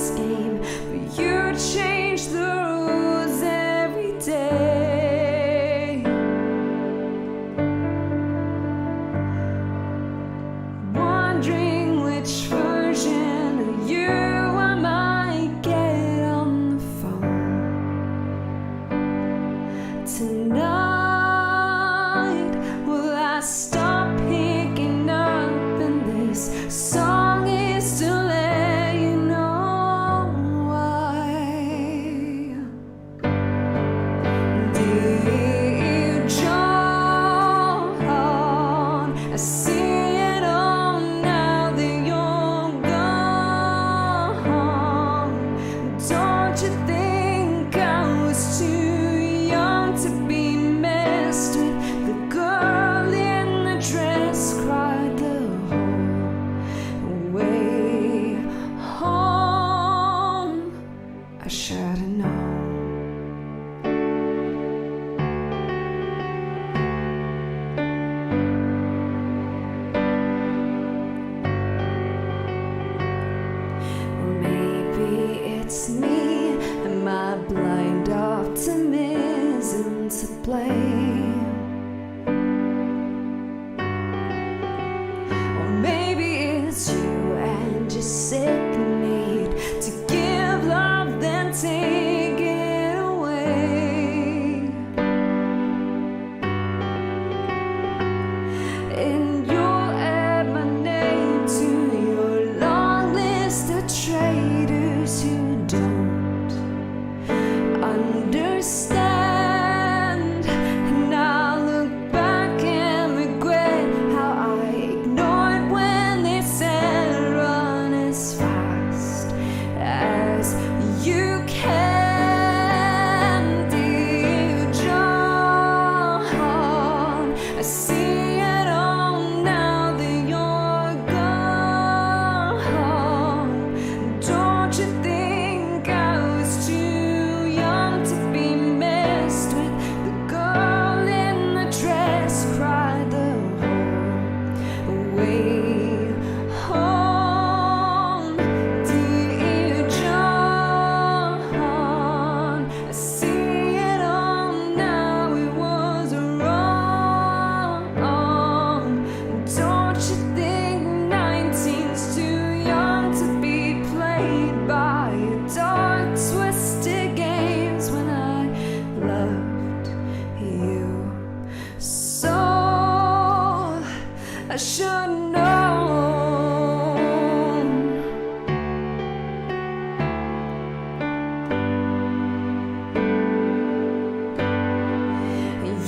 I should know.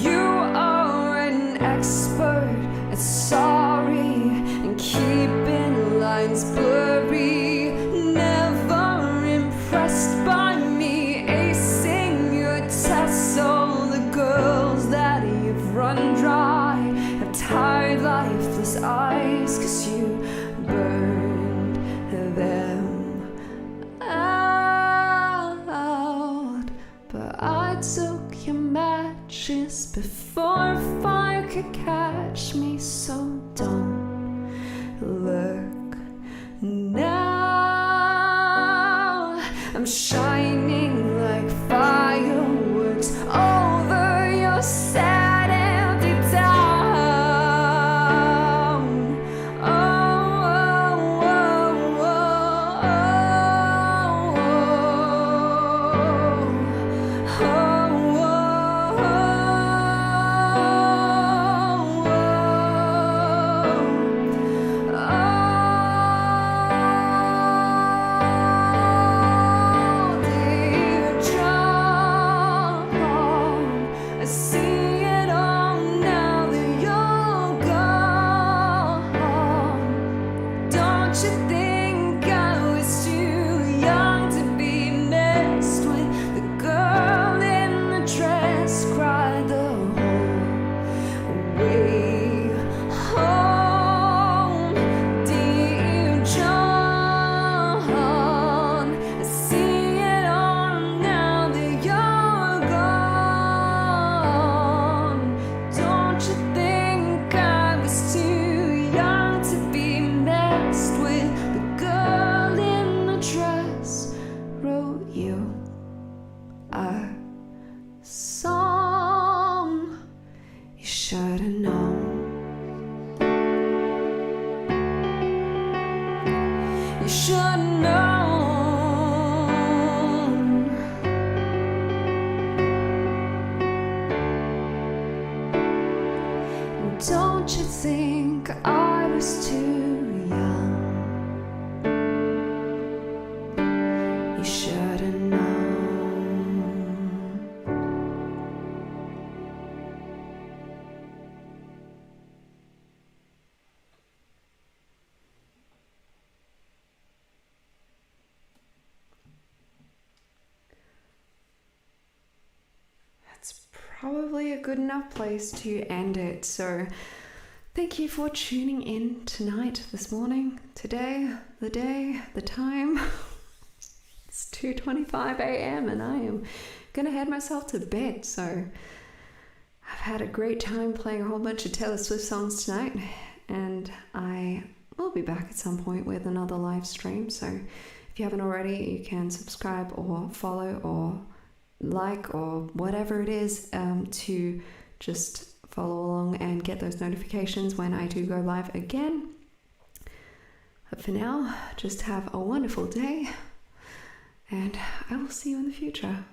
You are an expert at sorry and keeping lines blurry. Never impressed by me acing your tests. All the girls that you've run dry have tired, lifeless eyes, 'cause you burned them out. But I took your matches before a fire could catch me, so don't look now. I'm shining like fireworks over your sad empty town. Oh, oh, oh, oh, oh, I see it all now that you're gone. Don't you think I was too young to be messed with? The girl in the dress cried the whole way home. Dear John, I see it all now that you're gone. Don't you think I was too young to be messed with? The girl in the dress wrote you a song. You should have known. You should have known. Don't you think I was too young? You should have known. That's probably a good enough place to end it. So thank you for tuning in tonight, this morning, today, the day, the time. It's 2:25 a.m. and I am gonna head myself to bed. So I've had a great time playing a whole bunch of Taylor Swift songs tonight, and I will be back at some point with another live stream. So if you haven't already, you can subscribe or follow or like or whatever it is, to just follow along and get those notifications when I do go live again. But for now, just have a wonderful day, and I will see you in the future.